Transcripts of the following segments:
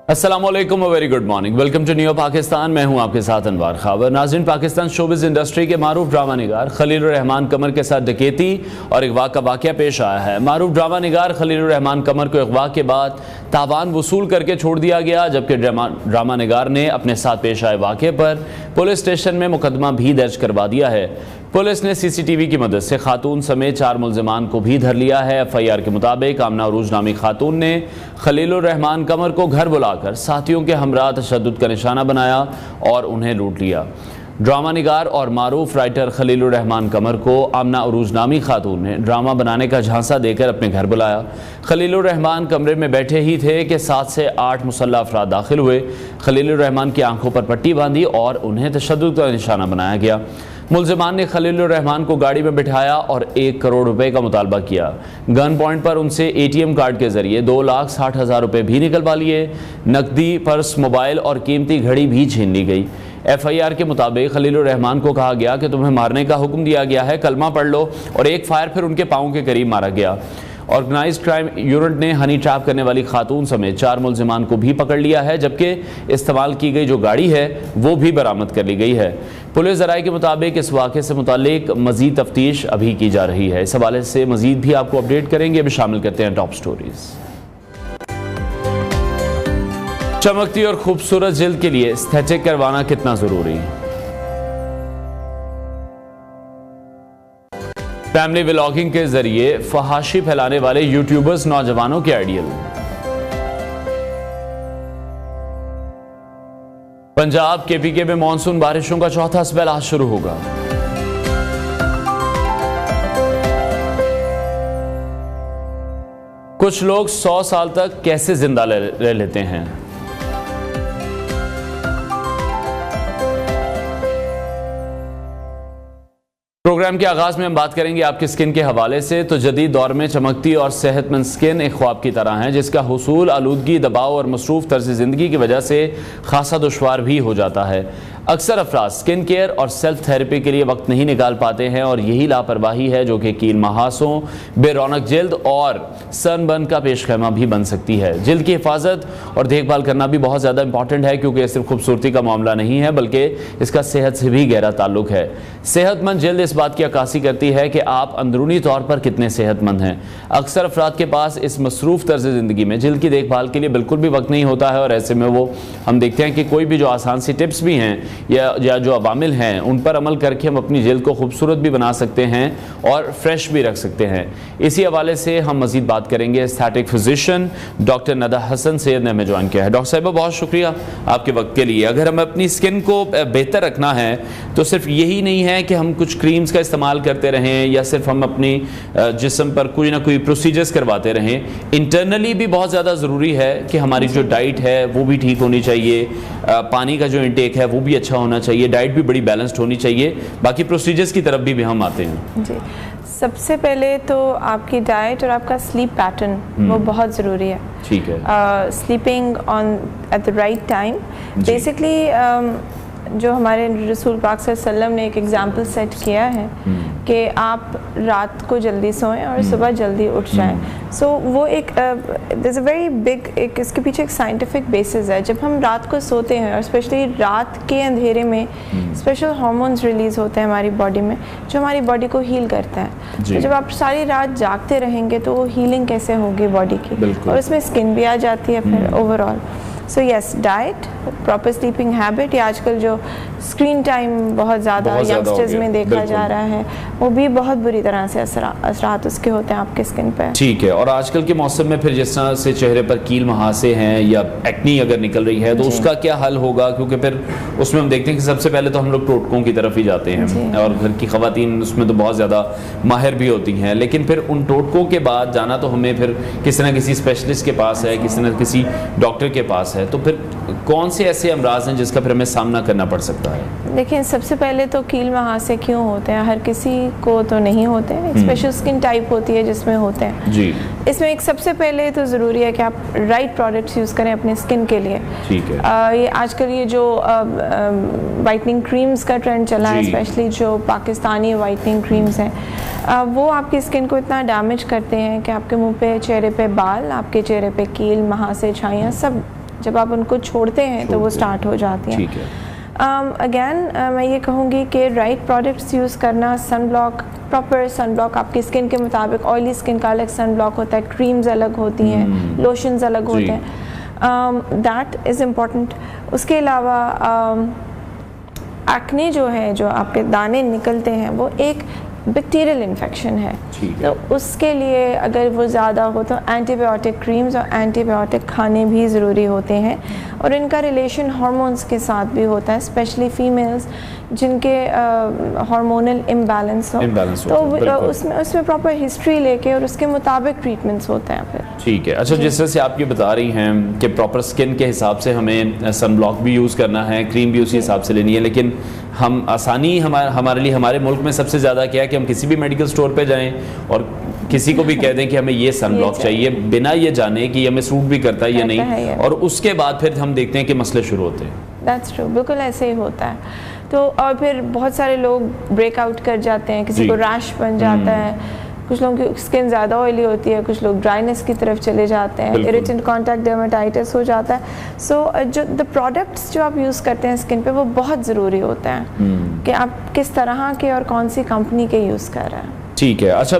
अस्सलामुअलैकुम, very good morning, welcome to new Pakistan. मैं हूं आपके साथ अनवार खाबर। नाज़रीन, पाकिस्तान शोबिज़ इंडस्ट्री के मारूफ ड्रामा निगार खलीलुर रहमान कमर के साथ डकैती और अगवा का वाक़या पेश आया है। मारूफ ड्रामा निगार खलीलुर रहमान कमर को अगवा के बाद तावान वसूल करके छोड़ दिया गया, जबकि ड्रामा निगार ने अपने साथ पेश आए वाक़े पर पुलिस स्टेशन में मुकदमा भी दर्ज करवा दिया है। पुलिस ने CCTV की मदद से खातून समेत 4 मुल्ज़िमान को भी धर लिया है। FIR के मुताबिक आमना उरूज नामी खातून ने खलीलुर रहमान कमर को घर बुलाकर साथियों के हमरा तशद्दुद का निशाना बनाया और उन्हें लूट लिया। ड्रामा निगार और मारूफ राइटर खलीलुर रहमान कमर को आमना उरूज नामी खातून ने ड्रामा बनाने का झांसा देकर अपने घर बुलाया। खलीलुर रहमान कमरे में बैठे ही थे कि 7 से 8 मुसल्लह अफराद दाखिल हुए। खलीलुर रहमान की आंखों पर पट्टी बांधी और उन्हें तशद्दुद का निशाना बनाया गया। मुल्ज़िमान ने खलीलुर रहमान को गाड़ी में बिठाया और 1 करोड़ रुपए का मुतालबा किया। गन पॉइंट पर उनसे ATM कार्ड के जरिए 2,60,000 रुपए भी निकलवा लिए। नकदी, पर्स, मोबाइल और कीमती घड़ी भी छीन ली गई। FIR के मुताबिक खलीलुर रहमान को कहा गया कि तुम्हें मारने का हुक्म दिया गया है, कलमा पढ़ लो, और एक फायर फिर उनके पाँव के करीब मारा गया। ऑर्गेनाइज्ड क्राइम यूनिट ने हनी ट्रैप करने वाली खातून समेत 4 मुल्ज़िमान को भी पकड़ लिया है, जबकि इस्तेमाल की गई जो गाड़ी है वो भी बरामद कर ली गई है। पुलिस ज़राए के मुताबिक इस वाक़े से मुतालिक मज़ीद तफ्तीश अभी की जा रही है। इस हवाले से मज़ीद भी आपको अपडेट करेंगे। अभी शामिल करते हैं टॉप स्टोरीज। चमकती और खूबसूरत जिल्द के लिए एस्थेटिक करवाना कितना ज़रूरी? फैमिली व्लॉगिंग के जरिए फहाशी फैलाने वाले यूट्यूबर्स नौजवानों के आइडियल। पंजाब KPK में मानसून बारिशों का चौथा स्पेल आज शुरू होगा। कुछ लोग 100 साल तक कैसे जिंदा रह लेते हैं? प्रोग्राम के आगाज में हम बात करेंगे आपकी स्किन के हवाले से। तो जदीद दौर में चमकती और सेहतमंद स्किन एक ख्वाब की तरह है, जिसका हुसूल आलूदगी, दबाव और मसरूफ तर्ज ज़िंदगी की वजह से खासा दुश्वार भी हो जाता है। अक्सर अफराद स्किन केयर और सेल्फ थेरेपी के लिए वक्त नहीं निकाल पाते हैं, और यही लापरवाही है जो कि कील महासों, बेरौनक जिल्द और सनबर्न का पेशखैमा भी बन सकती है। जिल्द की हिफाजत और देखभाल करना भी बहुत ज़्यादा इंपॉर्टेंट है, क्योंकि सिर्फ खूबसूरती का मामला नहीं है, बल्कि इसका सेहत से भी गहरा ताल्लुक है। सेहतमंद जिल्द इस बात की अक्कासी करती है कि आप अंदरूनी तौर पर कितने सेहतमंद हैं। अक्सर अफराद के पास इस मसरूफ तर्ज ज़िंदगी में जिल्द की देखभाल के लिए बिल्कुल भी वक्त नहीं होता है, और ऐसे में वो हम देखते हैं कि कोई भी जो आसान सी टिप्स भी हैं या जो अवामिल हैं उन पर अमल करके हम अपनी जिल्द को खूबसूरत भी बना सकते हैं और फ्रेश भी रख सकते हैं। इसी हवाले से हम मज़ीद बात करेंगे। Aesthetic physician doctor Nada Hasan Syed ने हमें ज्वाइन किया है। डॉक्टर साहिबा, बहुत शुक्रिया आपके वक्त के लिए। अगर हमें अपनी स्किन को बेहतर रखना है तो सिर्फ यही नहीं है कि हम कुछ क्रीम्स का इस्तेमाल करते रहें या सिर्फ हम अपनी जिस्म पर कोई ना कोई प्रोसीजर्स करवाते रहें। इंटरनली भी बहुत ज़्यादा ज़रूरी है कि हमारी जो डाइट है वो भी ठीक होनी चाहिए, पानी का जो इंटेक है वो भी अच्छा होना चाहिए, डाइट भी बड़ी बैलेंस्ड होनी चाहिए। बाकी प्रोसीजर्स की तरफ भी हम आते हैं। जी, सबसे पहले तो आपकी डाइट और आपका स्लीप पैटर्न वो बहुत ज़रूरी है। ठीक है। Sleeping on at the right time. Basically जो हमारे रसूल पाक सल्लल्लाहु अलैहि वसल्लम ने एक एग्जाम्पल सेट किया है कि आप रात को जल्दी सोएं और सुबह जल्दी उठ जाएं। सो वो एक there is a very big, एक इसके पीछे एक साइंटिफिक बेसिस है। जब हम रात को सोते हैं और स्पेशली रात के अंधेरे में स्पेशल हार्मोन्स रिलीज़ होते हैं हमारी बॉडी में, जो हमारी बॉडी को हील करते हैं। तो जब आप सारी रात जागते रहेंगे तो वो हीलिंग कैसे होगी बॉडी की, और उसमें स्किन भी आ जाती है फिर overall. So yes, diet, proper sleeping habit, या आजकल जो स्क्रीन टाइम बहुत ज़्यादा यंगस्टर्स में देखा जा रहा है वो भी बहुत बुरी तरह से असरात उसके होते हैं आपके स्किन पे। ठीक है। और आजकल के मौसम में फिर जिस तरह से चेहरे पर कील महासे हैं या एक्नी अगर निकल रही है तो उसका क्या हल होगा? क्योंकि फिर उसमें हम देखते हैं कि सबसे पहले तो हम लोग टोटकों की तरफ ही जाते हैं, और घर की ख़वातीन उसमें तो बहुत ज़्यादा माहिर भी होती हैं, लेकिन फिर उन टोटकों के बाद जाना तो हमें फिर किसी न किसी स्पेशलिस्ट के पास है, किसी न किसी डॉक्टर के पास है। तो फिर कौन से ऐसे अमराज हैं जिसका फिर हमें सामना करना पड़ सकता है? देखिए, सबसे पहले तो कील महासे क्यों होते हैं? हर किसी को तो नहीं होते हैं, एक स्पेशल स्किन टाइप होती है जिसमें होते हैं जी। इसमें एक सबसे पहले तो ज़रूरी है कि आप राइट प्रोडक्ट्स यूज़ करें अपने स्किन के लिए। ठीक है। ये आजकल ये जो वाइटनिंग क्रीम्स का ट्रेंड चला है, स्पेशली जो पाकिस्तानी वाइटनिंग क्रीम्स हैं, वो आपकी स्किन को इतना डैमेज करते हैं कि आपके मुंह पे, चेहरे पे बाल, आपके चेहरे पे कील महासे, छाइयाँ सब जब आप उनको छोड़ते हैं तो वो स्टार्ट हो जाती हैं। ठीक है। अगेन मैं ये कहूँगी कि राइट प्रोडक्ट्स यूज़ करना, sun block, proper sun block आपकी स्किन के मुताबिक, ऑयली स्किन का अलग सन ब्लॉक होता है, क्रीम्स अलग होती हैं, लोशंस अलग होते हैं, दैट इज़ इम्पॉर्टेंट। उसके अलावा एक्ने जो है, जो आपके दाने निकलते हैं, वो एक बैक्टीरियल इन्फेक्शन है, तो उसके लिए अगर वो ज़्यादा हो तो एंटीबायोटिक क्रीम्स और एंटीबायोटिक खाने भी ज़रूरी होते हैं, और इनका रिलेशन हार्मोन्स के साथ भी होता है, स्पेशली फीमेल्स जिनके हार्मोनल इम्बैलेंस हो, तो उसमें प्रॉपर हिस्ट्री लेके और उसके मुताबिक ट्रीटमेंट्स होते हैं फिर। ठीक है। अच्छा, जिस तरह से आप ये बता रही हैं कि प्रॉपर स्किन के हिसाब से हमें सन ब्लॉक भी यूज़ करना है, क्रीम भी उसी हिसाब से लेनी है, लेकिन हम आसानी हमारे लिए, हमारे मुल्क में सबसे ज़्यादा क्या है कि हम किसी भी मेडिकल स्टोर पे जाएं और किसी को भी कह दें कि हमें ये सन ब्लॉक चाहिए, बिना ये जाने कि हमें सूट भी करता है या नहीं, और उसके बाद फिर हम देखते हैं कि मसले शुरू होते हैं। दैट्स ट्रू, बिल्कुल ऐसे ही होता है। तो और फिर बहुत सारे लोग ब्रेकआउट कर जाते हैं, किसी को रैश बन जाता है, कुछ लोगों की स्किन ज़्यादा ऑयली होती है, कुछ लोग ड्राइनेस की तरफ चले जाते हैं, इरिटेंट कॉन्टैक्ट डर्मेटाइटिस हो जाता है। सो जो द प्रोडक्ट्स जो आप यूज़ करते हैं स्किन पे, वो बहुत ज़रूरी होते हैं कि आप किस तरह के और कौन सी कंपनी के यूज़ कर रहे हैं। ठीक है। अच्छा,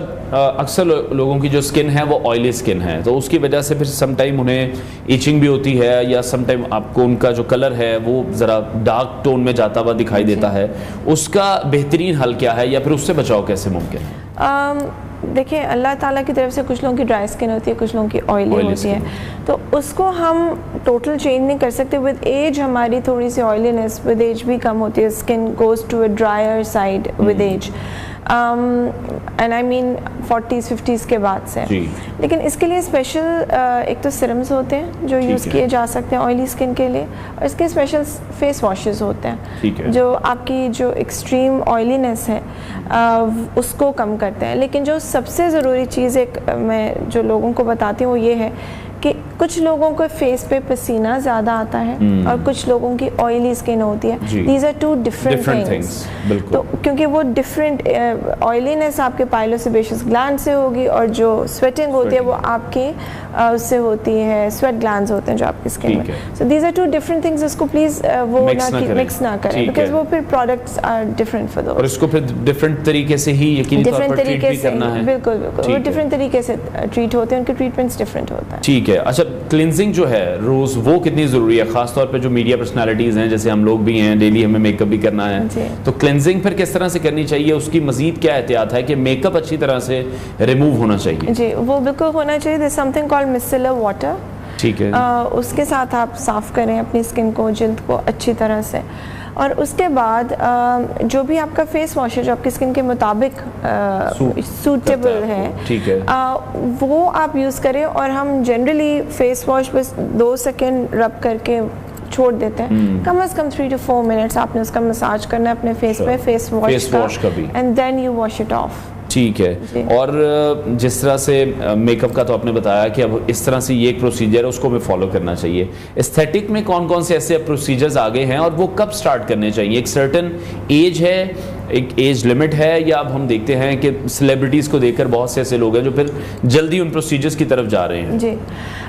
अक्सर लोगों की जो स्किन है वो ऑयली स्किन है, तो उसकी वजह से फिर सम टाइम उन्हें इचिंग भी होती है, या सम टाइम आपको उनका जो कलर है वो ज़रा डार्क टोन में जाता हुआ दिखाई देता है, उसका बेहतरीन हल क्या है, या फिर उससे बचाव कैसे मुमकिन है? देखिए, अल्लाह ताला की तरफ से कुछ लोगों की ड्राई स्किन होती है, कुछ लोगों की ऑयली होती है, तो उसको हम टोटल चेंज नहीं कर सकते। विद एज हमारी थोड़ी सी ऑयलीनेस विद एज भी कम होती है, skin goes to a dryer side with age, and I mean 40s 50s के बाद से। लेकिन इसके लिए स्पेशल एक तो सिरम्स होते हैं जो यूज़ किए जा सकते हैं ऑयली स्किन के लिए, और इसके स्पेशल फेस वॉशेस होते हैं जो आपकी जो एक्सट्रीम ऑयलीनेस है उसको कम करते हैं। लेकिन जो सबसे ज़रूरी चीज़ एक मैं जो लोगों को बताती हूँ वो ये है कि कुछ लोगों को फेस पे पसीना ज़्यादा आता है और कुछ लोगों की ऑयली स्किन होती है। These are two different things. तो क्योंकि वो डिफरेंट ऑयलीनेस आपके पाइलोसेबेशियस ग्लैंड से होगी, और जो स्वेटिंग होती है वो आपकी उससे होती है, स्वेट ग्लैंड्स होते हैं जो आपकी स्किन में। So these are two different things, इसको प्लीज़ वो मिक्स ना करें, बिकॉज वो फिर products are different for those, और इसको फिर डिफरेंट तरीके से ही यकीनी तौर पर ट्रीट भी करना है। बिल्कुल बिल्कुल, वो डिफरेंट तरीके से ट्रीट होते हैं, उनके ट्रीटमेंट्स डिफरेंट होता है। ठीक है। अच्छा, क्लिनजिंग जो है रोज़, वो कितनी ज़रूरी है, ख़ासतौर पे जो मीडिया पर्सनालिटीज़ हैं, जैसे हम लोग भी हैं, डेली हमें मेकअप भी करना है, तो क्लिनजिंग फिर किस तरह से करनी चाहिए, उसकी मज़ीद क्या एहतियात है कि मेकअप अच्छी तरह से रिमूव होना चाहिए? जी, वो बिल्कुल होना चाहिए। There something called micellar water. ठीक है। उसके साथ आप साफ़ करें अपनी स्किन को, जिल्द को अच्छी तरह से, और उसके बाद जो भी आपका फेस वॉश है जो आपकी स्किन के मुताबिक सूटेबल है, ठीक है, वो आप यूज़ करें। और हम जनरली फेस वॉश बस 2 सेकेंड रब करके छोड़ देते हैं, कम से कम 3 to 4 मिनट्स आपने उसका मसाज करना है अपने फेस पे, फेस वॉश का भी, and then you wash it off. ठीक है। और जिस तरह से मेकअप का तो आपने बताया कि अब इस तरह से ये एक प्रोसीजर है, उसको हमें फॉलो करना चाहिए। एस्थेटिक में कौन कौन से ऐसे प्रोसीजर्स आगे हैं और वो कब स्टार्ट करने चाहिए? एक सर्टन एज है, एक एज लिमिट है, या अब हम देखते हैं कि सेलिब्रिटीज़ को देखकर बहुत से ऐसे लोग हैं जो फिर जल्दी उन प्रोसीजर्स की तरफ जा रहे हैं? जी,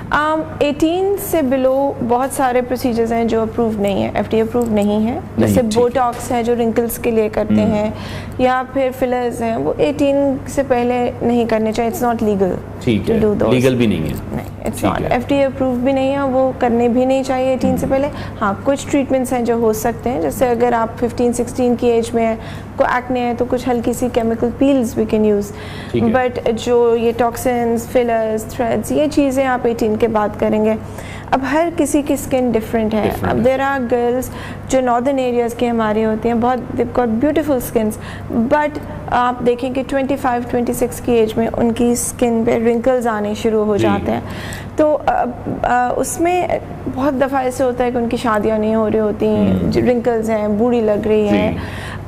18 से बिलो बहुत सारे प्रोसीजर्स हैं जो अप्रूव नहीं है, FDA अप्रूव नहीं है। जैसे बोटॉक्स है जो रिंकल्स के लिए करते हैं, या फिर फिलर्स हैं, वो 18 से पहले नहीं करने चाहिए। It's not legal. ठीक है, लीगल भी नहीं है। नहीं, इट्स नॉट, FDA अप्रूव भी नहीं है, वो करने भी नहीं चाहिए 18 से पहले। हाँ, कुछ ट्रीटमेंट्स हैं जो हो सकते हैं, जैसे अगर आप 15-16 की एज में हैं, को एक्ने है, तो कुछ हल्की सी chemical peels we can use, but जो ये टॉक्सिन्स, फिलर्स, थ्रेड्स, ये चीज़ें आप 18 के बाद करेंगे। अब हर किसी की स्किन डिफरेंट है। अब देयर आर गर्ल्स जो नॉर्दर्न एरियाज़ की हमारी होती हैं, बहुत they got beautiful skins, but आप देखें कि 25-26 की एज में उनकी स्किन पे रिंकल्स आने शुरू हो जाते हैं। तो उसमें बहुत दफ़ा ऐसे होता है कि उनकी शादियां नहीं हो रही होती हैं, रिंकल्स हैं, बूढ़ी लग रही है,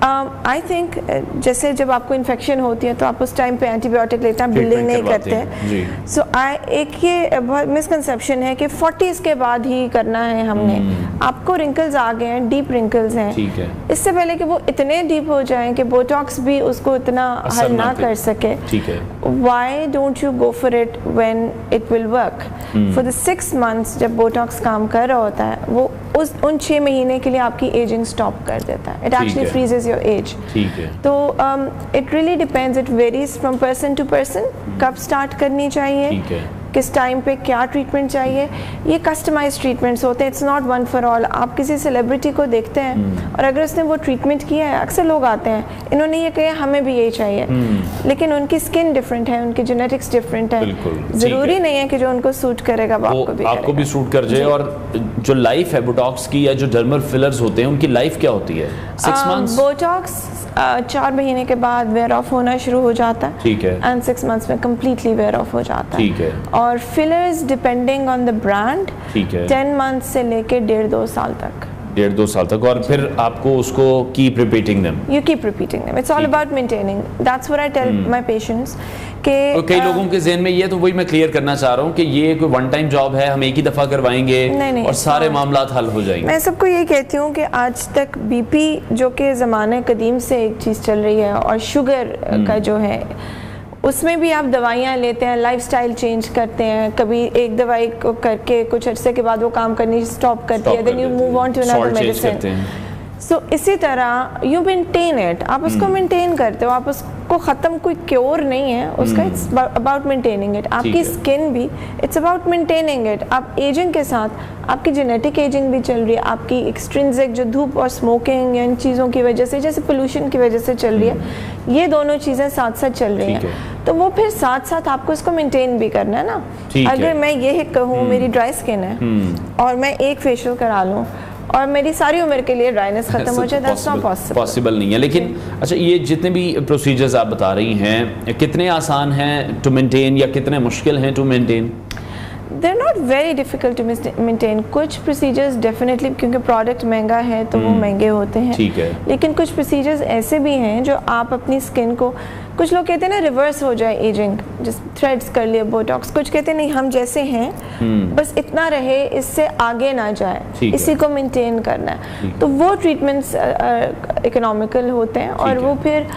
आई थिंक जैसे जब आपको इन्फेक्शन होती है तो आप उस टाइम पे एंटीबायोटिक लेते हैं, बिल्डिंग नहीं करते हैं। सो एक ये बहुत मिसकंसेप्शन है कि 40s के बाद ही करना है हमने। आपको रिंकल्स आ गए हैं, डीप रिंकल्स हैं, इससे पहले कि वो इतने डीप हो जाएं कि बोटॉक्स भी उसको इतना हल ना कर सके, why don't you go for it when it will work for the 6 months। जब बोटॉक्स काम कर रहा होता है वो उन 6 महीने के लिए आपकी एजिंग स्टॉप कर देता है। It actually freezes your age. तो it really depends, it varies from person to person, कब स्टार्ट करनी चाहिए, किस टाइम पे क्या ट्रीटमेंट चाहिए। ये कस्टमाइज ट्रीटमेंट्स होते हैं, it's not one for all. आप किसी सेलिब्रिटी को देखते हैं और अगर उसने वो ट्रीटमेंट किया है, अक्सर लोग आते हैं इन्होंने ये कहा हमें भी यही चाहिए, लेकिन उनकी स्किन डिफरेंट है, उनकी जेनेटिक्स डिफरेंट है, जरूरी नहीं है कि जो उनको सूट करेगा वो आपको भी सूट कर जाए। और जो लाइफ है बोटॉक्स की या जो डर्मल फिलर्स होते हैं उनकी लाइफ क्या होती है? 6 months बोटॉक्स 4 महीने के बाद वेयर ऑफ होना शुरू हो जाता है, ठीक है, एंड 6 months में कम्प्लीटली वेयर ऑफ हो जाता है, ठीक है। और fillers depending on the brand, ठीक है, 10 months से लेके 1.5-2 साल तक, 1.5-2 साल तक। और फिर आपको उसको keep repeating them, you keep repeating them, it's all about maintaining. That's what I tell my patients कि कई लोगों के ज़हन में ये, तो वही मैं क्लियर करना चाह रहा हूँ कि ये कोई वन टाइम जॉब है, हम एक ही दफ़ा करवाएंगे नहीं, और सारे मामलात हल हो जाएंगे। मैं सबको यही कहती हूँ कि आज तक बीपी जो कि ज़माने कदीम से एक चीज़ चल रही है, और शुगर का जो है उसमें भी आप दवाइयाँ लेते हैं, लाइफस्टाइल चेंज करते हैं, कभी एक दवाई को करके कुछ अरसे के बाद वो काम करनी स्टॉप करती है, then you move on to another medicine. So इसी तरह यू मेंटेन इट, आप उसको मेंटेन करते हो, आप उसको ख़त्म, कोई क्योर नहीं है उसका, इट्स अबाउट मेंटेनिंग इट। आपकी स्किन भी इट्स अबाउट मेंटेनिंग इट। आप एजिंग के साथ आपकी जेनेटिक एजिंग भी चल रही है, आपकी एक्सट्रिंसिक जो धूप और स्मोकिंग या इन चीज़ों की वजह से, जैसे पोल्यूशन की वजह से चल रही है, ये दोनों चीज़ें साथ साथ चल रही हैं, तो वो फिर साथ साथ आपको इसको मेंटेन भी करना है ना। अगर मैं ये कहूँ मेरी ड्राई स्किन है और मैं एक फेशियल करा लूँ और मेरी सारी उम्र के लिए ड्राइनेस खत्म हो जाए, दैट्स नॉट पॉसिबल नहीं है। लेकिन अच्छा, ये जितने भी प्रोसीजर्स आप बता रही हैं, कितने आसान हैं टू मेंटेन या कितने मुश्किल हैं to maintain? They're not very difficult to maintain. कुछ प्रोसीजर्स डेफिनेटली, क्योंकि प्रोडक्ट महंगा है तो वो महंगे होते हैं, ठीक है, लेकिन कुछ प्रोसीजर्स ऐसे भी हैं जो आप अपनी स्किन को, कुछ लोग कहते हैं ना रिवर्स हो जाए एजिंग, जिस थ्रेड्स कर लिए बोटॉक्स, कुछ कहते हैं नहीं हम जैसे हैं बस इतना रहे, इससे आगे ना जाए, इसी को मेंटेन करना है। तो वो ट्रीटमेंट्स इकोनॉमिकल होते हैं और वो फिर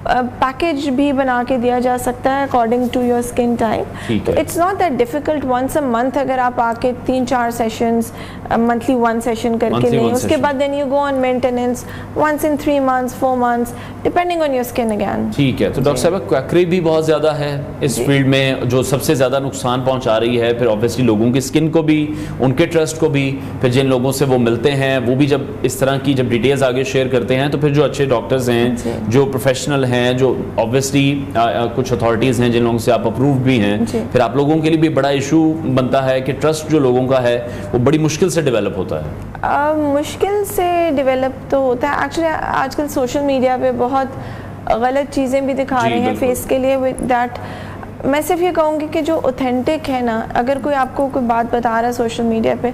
पैकेज भी बना के दिया जा सकता है according to your skin type. तो it's not that difficult. Once a month अगर आप आके 3-4 सेशंस, मंथली 1 सेशन करके लें, उसके बाद then you go on maintenance once in 3 months 4 months depending on your skin again. ठीक है। तो डॉक्टर साहब, क्वैकरी भी बहुत ज़्यादा है इस फील्ड में, जो सबसे ज़्यादा नुकसान पहुँचा रही है, फिर ऑब्वियसली लोगों की स्किन को भी, उनके ट्रस्ट को भी, फिर जिन लोगों से वो मिलते हैं वो भी जब इस तरह की जब डिटेल्स आगे शेयर करते हैं, तो फिर जो अच्छे डॉक्टर्स हैं, जो प्रोफेशनल हैं, जो ऑब्वियसली कुछ अथॉरिटीज़ हैं जिन लोगों से आप अप्रूव भी हैं, फिर आप लोगों के लिए भी बड़ा इशू बनता है कि ट्रस्ट जो लोगों का है वो बड़ी मुश्किल से डेवलप होता है। मुश्किल से डेवलप तो होता है एक्चुअली। आजकल सोशल मीडिया पे बहुत गलत चीज़ें भी दिखा रहे हैं फेस के लिए, विद दैट मैं सिर्फ ये कहूँगी कि जो ऑथेंटिक है ना, अगर कोई आपको कोई बात बता रहा है सोशल मीडिया पे,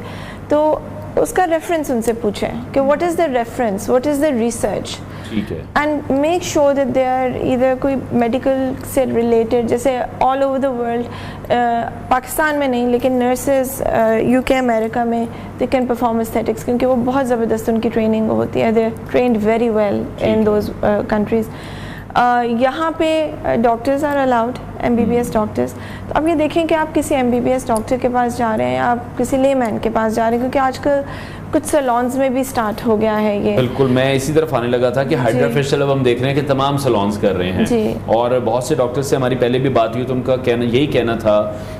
तो उसका रेफरेंस उनसे पूछें कि what is the reference, what is the research, and make sure that they are इधर कोई मेडिकल से रिलेटेड, जैसे all over the world, Pakistan में नहीं लेकिन नर्सेज यूके अमेरिका में दे कैन परफॉर्म एस्थेटिक्स, क्योंकि वो बहुत ज़बरदस्त उनकी ट्रेनिंग होती है, they are trained very well in those countries. यहाँ पे doctors are allowed, MBBS doctors. तो अब ये देखें कि आप किसी MBBS डॉक्टर के पास जा रहे हैं या आप किसी लेमैन के पास जा रहे हैं, क्योंकि आजकल कुछ सैलून्स में भी स्टार्ट हो गया है ये। बिल्कुल, मैं इसी तरफ आने लगा था कि हाइड्रा फेशियल अब हम देख रहे हैं कि तमाम सैलून्स कर रहे हैं, और बहुत से डॉक्टर से हमारी पहले भी बात हुई तो उनका कहना यही कहना था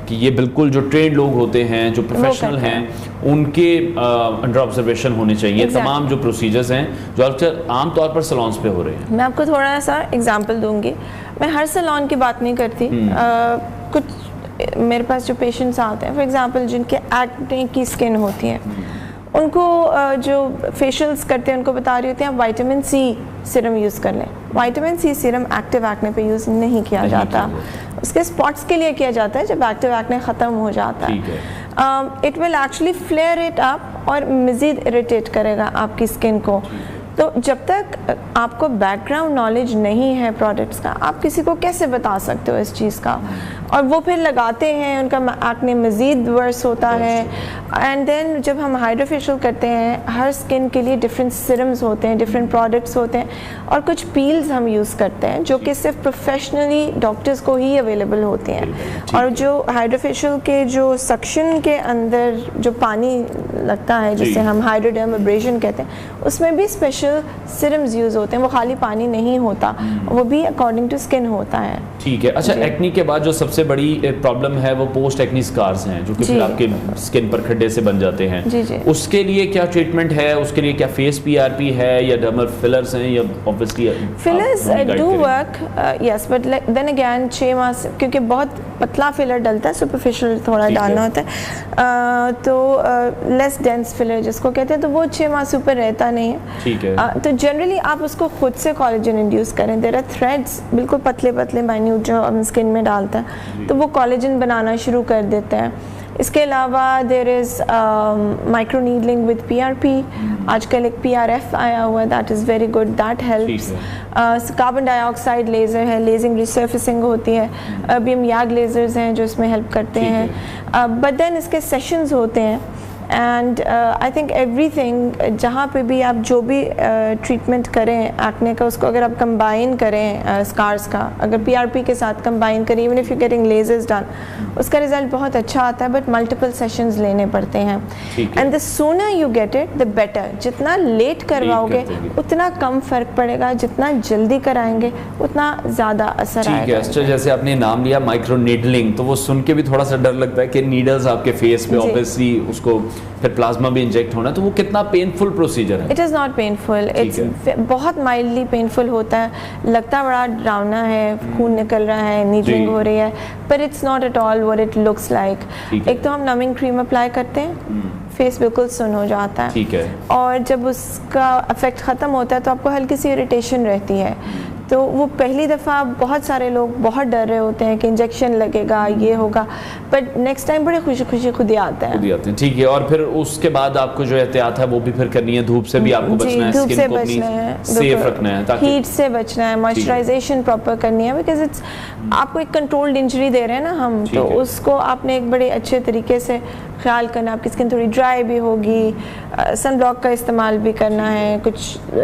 कि ये बिल्कुल जो ट्रेंड लोग होते हैं, जो प्रोफेशनल हैं, उनके अंडर ऑब्जर्वेशन होने चाहिए तमाम जो प्रोसीजर्स हैं जो आमतौर पर सैलून्स पे हो रहे हैं। मैं आपको थोड़ा सा एग्जाम्पल दूंगी। मैं हर सैलून की बात नहीं करती, कुछ मेरे पास जो पेशेंट्स आते हैं फॉर एग्जांपल जिनके एक्ने की स्किन होती है, उनको जो फेशियल्स करते हैं उनको बता रही होती हैं आप विटामिन C सीरम यूज़ कर लें। Vitamin C serum active acne पे यूज़ नहीं किया जाता, उसके स्पॉट्स के लिए किया जाता है जब एक्टिव एक्ने ख़त्म हो जाता है। It will actually flare it up और मज़ीद इरिटेट करेगा आपकी स्किन को। तो जब तक आपको बैकग्राउंड नॉलेज नहीं है प्रोडक्ट्स का, आप किसी को कैसे बता सकते हो इस चीज़ का, और वो फिर लगाते हैं, उनका एक्ने मज़ीद वर्स होता है। एंड देन जब हम हाइड्रोफेशियल करते हैं, हर स्किन के लिए डिफरेंट सिरम्स होते हैं, डिफरेंट प्रोडक्ट्स होते हैं, और कुछ पील्स हम यूज़ करते हैं जो कि सिर्फ प्रोफेशनली डॉक्टर्स को ही अवेलेबल होते हैं। और जो हाइड्रोफेशियल के जो सक्शन के अंदर जो पानी लगता है, जिसे हम हाइड्रोडर्म एब्रेजन कहते हैं, उसमें भी स्पेशल सिरम्स यूज़ होते हैं, वो खाली पानी नहीं होता, वो भी अकॉर्डिंग टू स्किन होता है। ठीक है। अच्छा, एक्नी के बाद जो सबसे बड़ी प्रॉब्लम है वो पोस्ट एक्नी स्कार्स हैं, जो कि फिर आपके स्किन पर खड्डे से बन जाते हैं। जी। उसके लिए क्या ट्रीटमेंट है? उसके लिए क्या फेस पीआरपी है या डर्मल फिलर्स हैं, या obviously fillers do work, yes, but then again 6 माह, क्योंकि बहुत पतला फिलर डलता है, सुपरफिशियल थोड़ा डालना होता है, तो लेस डेंस फिलर जिसको कहते हैं, तो वो 6 माह से ऊपर रहता नहीं है। ठीक है। तो जनरली आप उसको खुद से कोलेजन इंड्यूस करें। देयर आर थ्रेड्स बिल्कुल पतले पतले माइन्यूट जो हम स्किन में डालते हैं, तो वो कोलेजन बनाना शुरू कर देते हैं। इसके अलावा there is micro needling with PRP. आजकल एक पीआरएफ आया हुआ है, that is very good, that helps. Carbon dioxide laser है, लेजिंग रिसर्फेसिंग होती है। अभी हम याग लेज़र्स हैं जो इसमें हेल्प करते हैं। बट देन इसके सेशंस होते हैं, एंड आई थिंक एवरीथिंग, जहाँ पे भी आप जो भी ट्रीटमेंट करें एक्ने का, उसको अगर आप कंबाइन करें स्कार्स का, अगर पीआरपी के साथ कंबाइन करें, even if you getting lasers done, उसका रिजल्ट बहुत अच्छा आता है, बट मल्टीपल सेशंस लेने पड़ते हैं। And the sooner you get it the better. जितना लेट करवाओगे उतना कम फ़र्क पड़ेगा, जितना जल्दी कराएंगे उतना ज़्यादा असर आएगा। ठीक है। जैसे आपने नाम लिया माइक्रो नीडलिंग, तो वो सुन के भी थोड़ा सा डर लगता है कि नीडल्स आपके फेस पे, ऑब्वियसली उसको फिर प्लाज्मा भी इंजेक्ट होना है, तो वो कितना पेनफुल प्रोसीजर है? It is not painful, it's बहुत माइल्डली पेनफुल होता है, लगता बड़ा डरावना है, खून निकल रहा है, नीडलिंग हो रही है, पर it's not at all what it looks like. एक तो हम नमिंग क्रीम अप्लाई करते हैं, फेस बिल्कुल सुन हो जाता है। ठीक है। और जब उसका इफेक्ट ख़त्म होता है तो आपको हल्की सी इरिटेशन रहती है, तो वो पहली दफ़ा बहुत सारे लोग बहुत डर रहे होते हैं कि इंजेक्शन लगेगा, ये होगा, बट नेक्स्ट टाइम बड़े खुशी खुशी खुद ही आता है। ठीक है। और फिर उसके बाद आपको जो एहतियात है वो भी फिर करनी है, धूप से भी आपको बचना है, धूप से स्किन को बचना है, सेफ रखना है, ताकि हीट से बचना है, मॉइस्चराइजेशन प्रॉपर करनी है, बिकॉज इट्स आपको एक कंट्रोल्ड इंजरी दे रहे हैं ना हम, तो उसको आपने एक बड़े अच्छे तरीके से ख्याल करना। आपकी स्किन थोड़ी ड्राई भी होगी, सन ब्लॉक का इस्तेमाल भी करना है, कुछ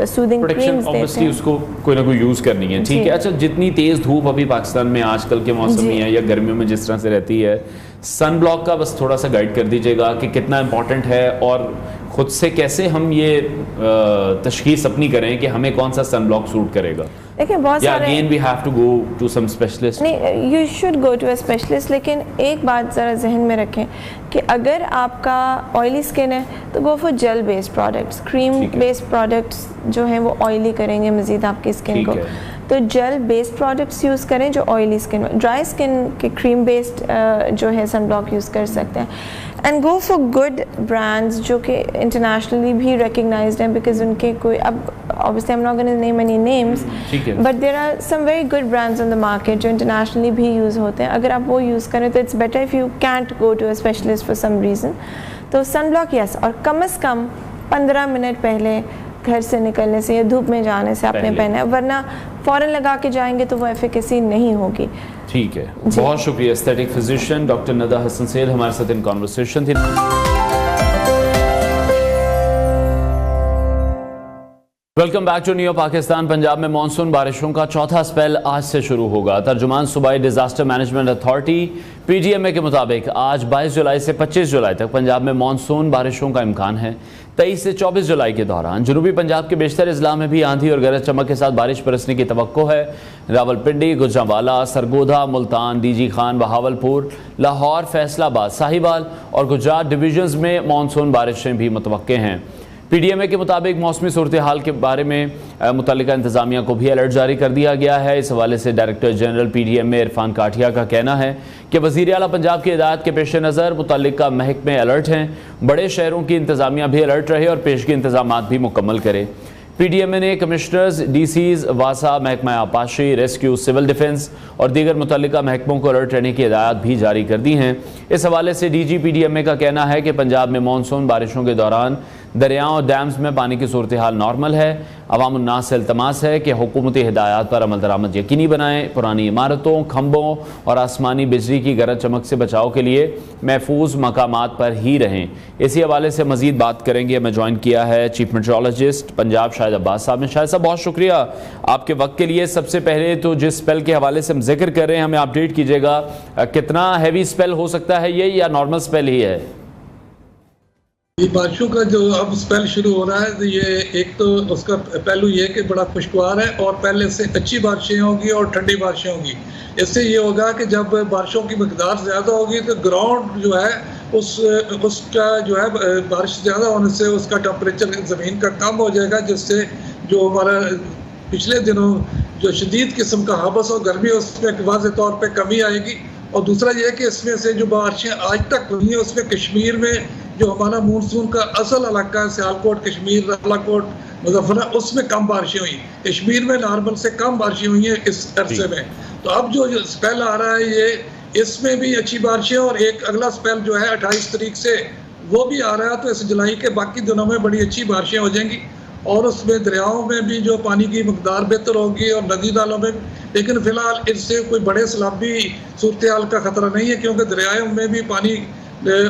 सूदिंग क्रीम्स देते हैं, उसको कोई ना कोई यूज़ करनी है। ठीक है। अच्छा, जितनी तेज़ धूप अभी पाकिस्तान में आजकल के मौसम में है या गर्मियों में जिस तरह से रहती है, सन ब्लॉक का बस थोड़ा सा गाइड कर दीजिएगा कि कितना इम्पोर्टेंट है, और खुद से कैसे हम ये तशखीस अपनी करें कि हमें कौन सा सन ब्लॉक सूट करेगा। देखिए बहुत सारे, again we have to go to some specialist. नहीं, you should go to a specialist, लेकिन एक बात ज़रा जहन में रखें कि अगर आपका ऑयली स्किन है तो go for gel based products. Cream based products जो हैं वो ऑयली करेंगे मज़ीद आपकी स्किन को, तो जेल बेस्ड प्रोडक्ट्स यूज़ करें जो ऑयली स्किन में। ड्राई स्किन के क्रीम बेस्ड जो है सन ब्लॉक यूज़ कर सकते हैं, and go for good brands जो कि इंटरनेशनली भी रिकग्नाइज्ड हैं, बिकॉज उनके कोई, अब obviously I'm not going to name any names, but there are some very good brands on the market जो internationally भी यूज़ होते हैं। अगर आप वो यूज़ करें तो it's better if you can't go to a specialist for some reason। तो सन ब्लॉक यस, और कम से कम 15 मिनट पहले घर से निकलने से या धूप में जाने से आपने पहना है, वरना फ़ौरन लगा के जाएंगे तो वो एफिकेसी नहीं होगी। ठीक है। बहुत शुक्रिया। Aesthetic physician doctor Nada Hasan Syed हमारे साथ इन कॉन्वर्सेशन थी। Welcome back to new Pakistan. Punjab में मानसून बारिशों का चौथा स्पेल आज से शुरू होगा। तर्जुमान सूबाई डिजास्टर मैनेजमेंट अथॉरिटी पीडीएमए के मुताबिक आज 22 जुलाई से 25 जुलाई तक पंजाब में मानसून बारिशों का इम्कान है। 23 से 24 जुलाई के दौरान जनूबी पंजाब के बेशतर अजला में भी आंधी और गरज चमक के साथ बारिश बरसने की तवक्को है। रावलपिंडी, गुजरांवाला, सरगोधा, मुल्तान, डीजी खान, बहावलपुर, लाहौर, फैसलाबाद, साहिवाल और गुजरात डिवीजन्स में मानसून बारिशें भी मुतवक्के हैं। पीडीएमए के मुताबिक मौसमी सूरत हाल के बारे में मुतल्लिका इंतजामिया को भी अलर्ट जारी कर दिया गया है। इस हवाले से डायरेक्टर जनरल पीडीएमए इरफान काठिया का कहना है कि वज़ीर आला पंजाब की हिदायत के पेश नज़र मुतल्लिका महकमे अलर्ट हैं। बड़े शहरों की इंतजामिया भी अलर्ट रहे और पेशगी इंतजामात भी मुकम्मल करे। पीडीएमए ने कमिश्नर्स, डीसीज, वासा, महकमा आपाशी, रेस्क्यू, सिविल डिफेंस और दीगर मुतल्लिका महकमों को अलर्ट रहने की हिदायत भी जारी कर दी हैं। इस हवाले से डीजी पीडीएमए का कहना है कि पंजाब में मानसून बारिशों के दौरान दरियाओं और डैम्स में पानी की सूरत हाल नॉर्मल है। अवामुन्नास से इल्तमास है कि हुकूमती हिदायत पर अमल दरामद यकीनी बनाएं। पुरानी इमारतों, खंभों और आसमानी बिजली की गरज चमक से बचाव के लिए महफूज मकामात पर ही रहें। इसी हवाले से मजीद बात करेंगे। हमें ज्वाइन किया है चीफ मेट्रोलॉजिस्ट पंजाब शाहिद अब्बास साहब ने। शाहिद साहब, बहुत शुक्रिया आपके वक्त के लिए। सबसे पहले तो जिस स्पेल के हवाले से हम जिक्र कर रहे हैं, हमें अपडेट कीजिएगा, कितना हैवी स्पेल हो सकता है ये, या नॉर्मल स्पेल ही है? ये बारिशों का जो अब स्पेल शुरू हो रहा है, तो ये एक तो उसका पहलू ये कि बड़ा खुशगवार है और पहले से अच्छी बारिशें होंगी और ठंडी बारिशें होंगी। इससे ये होगा कि जब बारिशों की मकदार ज़्यादा होगी तो ग्राउंड जो है उसका जो है बारिश ज़्यादा होने से उसका टेम्परेचर ज़मीन का कम हो जाएगा, जिससे जो हमारा पिछले दिनों जो शदीद किस्म का हबस और गर्मी है उसमें वाज़े तौर पर कमी आएगी। और दूसरा ये कि इसमें से जो बारिशें आज तक हुई हैं उसमें कश्मीर में जो हमारा मानसून का असल इलाका है, सियालकोट, कश्मीर, बालाकोट, मुजफ्फरनगर, उसमें कम बारिशें हुई। कश्मीर में नॉर्मल से कम बारिशें हुई हैं इस अरसे में। तो अब जो स्पेल आ रहा है ये, इसमें भी अच्छी बारिशें, और एक अगला स्पेल जो है 28 तारीख से वो भी आ रहा है। तो इस जुलाई के बाकी दिनों में बड़ी अच्छी बारिशें हो जाएंगी और उसमें दरियाओं में भी जो पानी की मकदार बेहतर होगी और नदी नालों में। लेकिन फिलहाल इससे कोई बड़े सैलाबी सूरत हाल का खतरा नहीं है, क्योंकि दरियाओं में भी पानी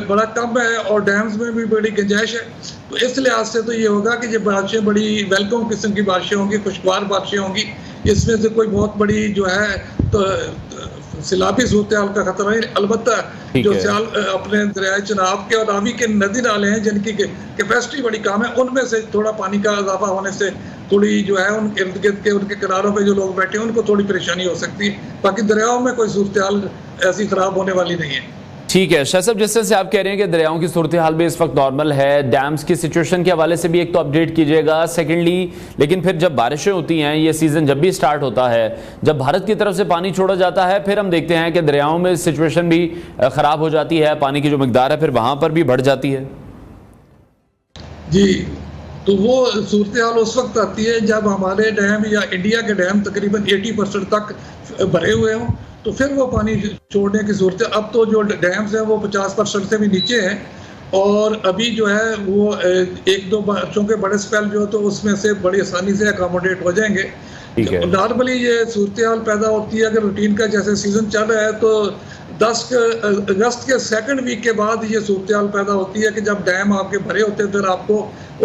बड़ा कम है और डैम्स में भी बड़ी गुंजाइश है। तो इस लिहाज से तो ये होगा कि ये बारिशें बड़ी वेलकम किस्म की बारिशें होंगी, खुशगवार बारिशें होंगी। इसमें से कोई बहुत बड़ी जो है तो सैलाबी सूरत हाल का खतरा नहीं। अलबत्ता जो सियाल अपने दरियाए चनाब के और रावी के नदी नाले हैं जिनकी कैपेसिटी बड़ी कम है, उनमें से थोड़ा पानी का इजाफा होने से थोड़ी जो है उन इर्द गिर्द के उनके किनारों पे जो लोग बैठे हैं उनको थोड़ी परेशानी हो सकती है। बाकी दरियाओं में कोई सूरत हाल ऐसी खराब होने वाली नहीं है। ठीक है शाह साहब, जिस तरह से आप कह रहे हैं कि दरियाओं की सूरत हाल भी इस वक्त नॉर्मल है, डैम्स की सिचुएशन के हवाले से भी एक तो अपडेट कीजिएगा। सेकेंडली, लेकिन फिर जब बारिशें होती हैं, ये सीज़न जब भी स्टार्ट होता है, जब भारत की तरफ से पानी छोड़ा जाता है, फिर हम देखते हैं कि दरियाओं में सिचुएशन भी ख़राब हो जाती है, पानी की जो मकदार है फिर वहाँ पर भी बढ़ जाती है। जी, तो वो सूरत हाल उस वक्त आती है जब हमारे डैम या इंडिया के डैम तकरीबन 80% तक भरे हुए हों, तो फिर वो पानी छोड़ने की सूरत है। अब तो जो डैम्स हैं वो 50% से भी नीचे हैं और अभी जो है वो एक दो बारिशों के बड़े स्पेल जो तो उसमें से बड़ी आसानी से अकोमोडेट हो जाएंगे। नॉर्मली ये सूरत हाल पैदा होती है अगर रूटीन का जैसे सीज़न चल रहा है तो 10 अगस्त के सेकंड वीक के बाद ये सूरत हाल पैदा होती है कि जब डैम आपके भरे होते हैं, फिर आपको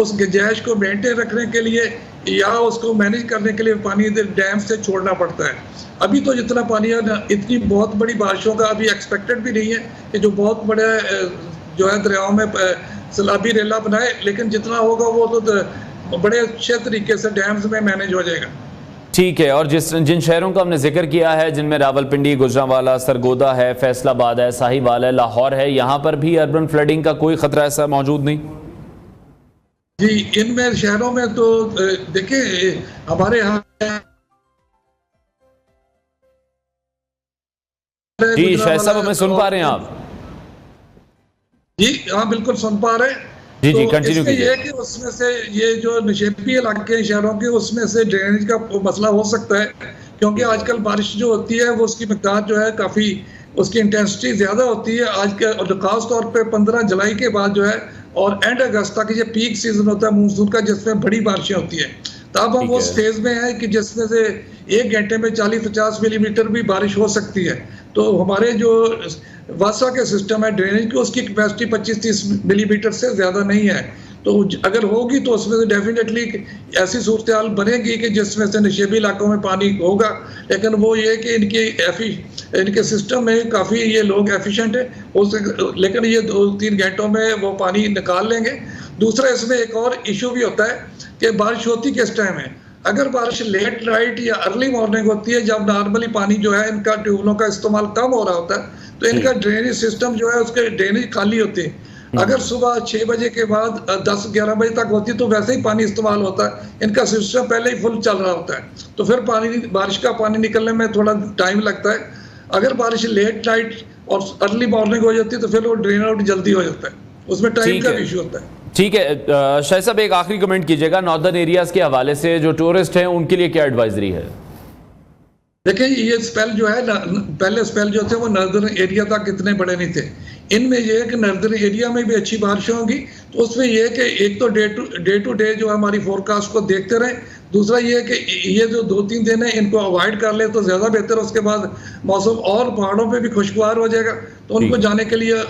उस गुंजाइश को मेंटेन रखने के लिए या उसको मैनेज करने के लिए पानी डैम से छोड़ना पड़ता है। अभी तो जितना पानी है ना, इतनी बहुत बड़ी बारिशों का अभी एक्सपेक्टेड भी नहीं है कि जो बहुत बड़े जो है दरियाओं में सैलाबी रेला बनाए, लेकिन जितना होगा वो तो बड़े अच्छे तरीके से डैम्स में मैनेज हो जाएगा। ठीक है, और जिन शहरों का हमने जिक्र किया है जिनमें रावलपिंडी, गुजरांवाला, सरगोदा है, फैसलाबाद है, साहिवाल है, लाहौर है, यहाँ पर भी अर्बन फ्लडिंग का कोई खतरा ऐसा मौजूद नहीं? जी, इनमें शहरों में तो देखिए हमारे यहाँ जी शाह साहब, हमें सुन पा रहे हैं आप? जी हाँ, बिल्कुल सुन पा रहे हैं। जी तो जी, कंटिन्यू कीजिए। ये कि उसमें से ये जो नशेबी इलाके हैं शहरों के, उसमें से ड्रेनेज का मसला हो सकता है, क्योंकि आजकल बारिश जो होती है वो उसकी मकदार जो है काफ़ी उसकी इंटेंसिटी ज़्यादा होती है। आज के खास तौर पे 15 जुलाई के बाद जो है और एंड अगस्त तक ये पीक सीजन होता है मानसून का, जिसमें बड़ी बारिशें होती है। तब हम उस फेज में है कि जिसमें से 1 घंटे में 40-50 मिलीमीटर भी बारिश हो सकती है। तो हमारे जो वासा के सिस्टम है ड्रेनेज की, उसकी कैपेसिटी 25-30 मिलीमीटर से ज़्यादा नहीं है। तो अगर होगी तो उसमें से डेफिनेटली ऐसी सूरत हाल बनेगी कि जिसमें से नशेबी इलाकों में पानी होगा। लेकिन वो ये कि इनके सिस्टम में काफ़ी ये लोग एफिशिएंट है, लेकिन ये 2-3 घंटों में वो पानी निकाल लेंगे। दूसरा इसमें एक और इशू भी होता है कि बारिश होती किस टाइम है। अगर बारिश लेट नाइट या अर्ली मॉर्निंग होती है, जब नॉर्मली पानी जो है इनका ट्यूबवेलों का इस्तेमाल कम हो रहा होता है, तो इनका ड्रेनेज सिस्टम जो है उसके ड्रेनेज खाली होती है। अगर सुबह 6 बजे के बाद 10-11 बजे तक होती तो वैसे ही पानी इस्तेमाल होता है, इनका सिस्टम पहले ही फुल चल रहा होता है, तो फिर बारिश का पानी निकलने में थोड़ा टाइम लगता है। अगर बारिश लेट नाइट और अर्ली मॉर्निंग हो जाती है तो फिर वो ड्रेन आउट जल्दी हो जाता है, उसमें टाइम का इशू होता है। ठीक है शाह साहब, एक आखिरी कमेंट कीजिएगा नॉर्दर्न एरियाज के हवाले से, जो टूरिस्ट हैं उनके लिए क्या एडवाइजरी है? देखिए ये स्पेल जो है ना, पहले स्पेल जो थे वो नॉर्दर्न एरिया तक इतने बड़े नहीं थे। इनमें ये है कि नॉर्दर्न एरिया में भी अच्छी बारिशें होंगी, तो उसमें ये है कि एक तो डे टू डे जो हमारी फोरकास्ट को देखते रहें, दूसरा ये है कि ये जो 2-3 दिन है इनको अवॉइड कर ले तो ज़्यादा बेहतर है। उसके बाद मौसम और पहाड़ों पे भी खुशगवार हो जाएगा, तो उनको जाने के लिए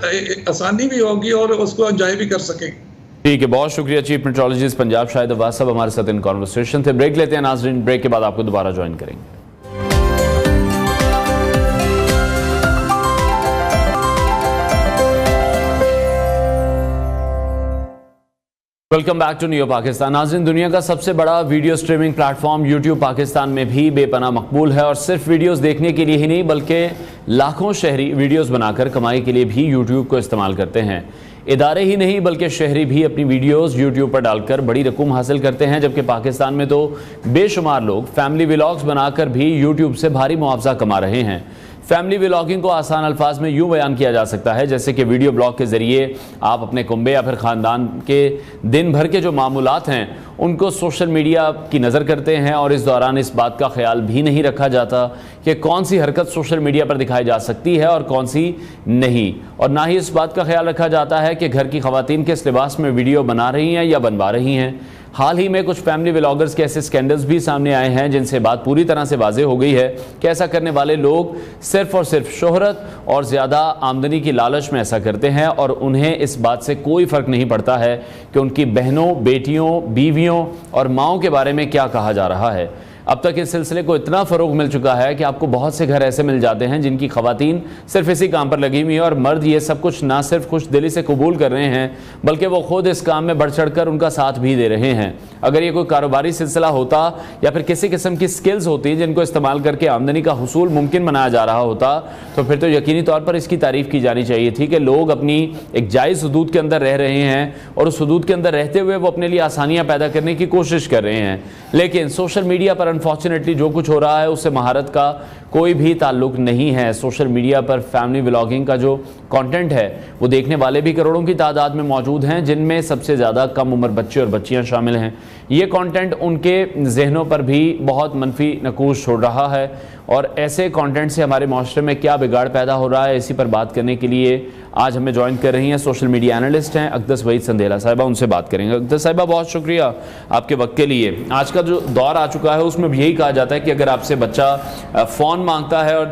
आसानी भी होगी और उसको एंजॉय भी कर सकेंगे। ठीक है, बहुत शुक्रिया चीफ मेट्रोलॉजिस्ट पंजाब शाहिद अब्बास साहब हमारे साथ इन कॉन्वर्सेशन थे। ब्रेक लेते हैं नाज़रीन, ब्रेक के बाद आपको दोबारा ज्वाइन करेंगे। Welcome back to new Pakistan. नाज़रीन, दुनिया का सबसे बड़ा video streaming platform YouTube Pakistan में भी बेपनाह मकबूल है और सिर्फ वीडियोस देखने के लिए ही नहीं बल्कि लाखों शहरी वीडियोस बनाकर कमाई के लिए भी यूट्यूब को इस्तेमाल करते हैं। इदारे ही नहीं बल्कि शहरी भी अपनी वीडियोस यूट्यूब पर डालकर बड़ी रकूम हासिल करते हैं, जबकि पाकिस्तान में तो बेशुमार लोग फैमिली व्लॉग्स बनाकर भी यूट्यूब से भारी मुआवजा कमा रहे हैं। फैमिली व्लॉगिंग को आसान अल्फाज में यूँ बयान किया जा सकता है जैसे कि वीडियो ब्लॉग के ज़रिए आप अपने कुंबे या फिर ख़ानदान के दिन भर के जो मामूलात हैं उनको सोशल मीडिया की नज़र करते हैं और इस दौरान इस बात का ख्याल भी नहीं रखा जाता कि कौन सी हरकत सोशल मीडिया पर दिखाई जा सकती है और कौन सी नहीं, और ना ही इस बात का ख्याल रखा जाता है कि घर की ख़वातीन किस लिबास में वीडियो बना रही हैं या बनवा रही हैं। हाल ही में कुछ फैमिली व्लॉगर्स के ऐसे स्कैंडल्स भी सामने आए हैं जिनसे बात पूरी तरह से वाज़ेह हो गई है कि ऐसा करने वाले लोग सिर्फ और सिर्फ शोहरत और ज़्यादा आमदनी की लालच में ऐसा करते हैं और उन्हें इस बात से कोई फ़र्क नहीं पड़ता है कि उनकी बहनों, बेटियों, बीवियों और माओं के बारे में क्या कहा जा रहा है। अब तक इस सिलसिले को इतना फ़रोग मिल चुका है कि आपको बहुत से घर ऐसे मिल जाते हैं जिनकी ख़वातीन सिर्फ इसी काम पर लगी हुई है और मर्द ये सब कुछ ना सिर्फ खुश दिली से कबूल कर रहे हैं बल्कि वो खुद इस काम में बढ़ चढ़ कर उनका साथ भी दे रहे हैं। अगर ये कोई कारोबारी सिलसिला होता या फिर किसी किस्म की स्किल्स होती जिनको इस्तेमाल करके आमदनी का हुसूल मुमकिन बनाया जा रहा होता तो फिर तो यकीनी तौर पर इसकी तारीफ़ की जानी चाहिए थी कि लोग अपनी एक जायज़ हदूद के अंदर रह रहे हैं और उस हदूद के अंदर रहते हुए वो अपने लिए आसानियाँ पैदा करने की कोशिश कर रहे हैं। लेकिन सोशल मीडिया पर अनफॉर्चुनेटली जो कुछ हो रहा है उससे महारत का कोई भी ताल्लुक नहीं है। सोशल मीडिया पर फैमिली व्लॉगिंग का जो कंटेंट है वो देखने वाले भी करोड़ों की तादाद में मौजूद हैं, जिनमें सबसे ज़्यादा कम उम्र बच्चे और बच्चियां शामिल हैं। ये कंटेंट उनके जहनों पर भी बहुत मनफी नकूश छोड़ रहा है और ऐसे कंटेंट से हमारे माशरे में क्या बिगाड़ पैदा हो रहा है, इसी पर बात करने के लिए आज हमें ज्वाइन कर रही हैं सोशल मीडिया एनालिस्ट हैं अक़दस वहीद संदेला साहिबा। उनसे बात करेंगे। अक़दस साहिबा, बहुत शुक्रिया आपके वक्त के लिए। आज का जो दौर आ चुका है उसमें भी यही कहा जाता है कि अगर आपसे बच्चा फ़ोन मांगता है और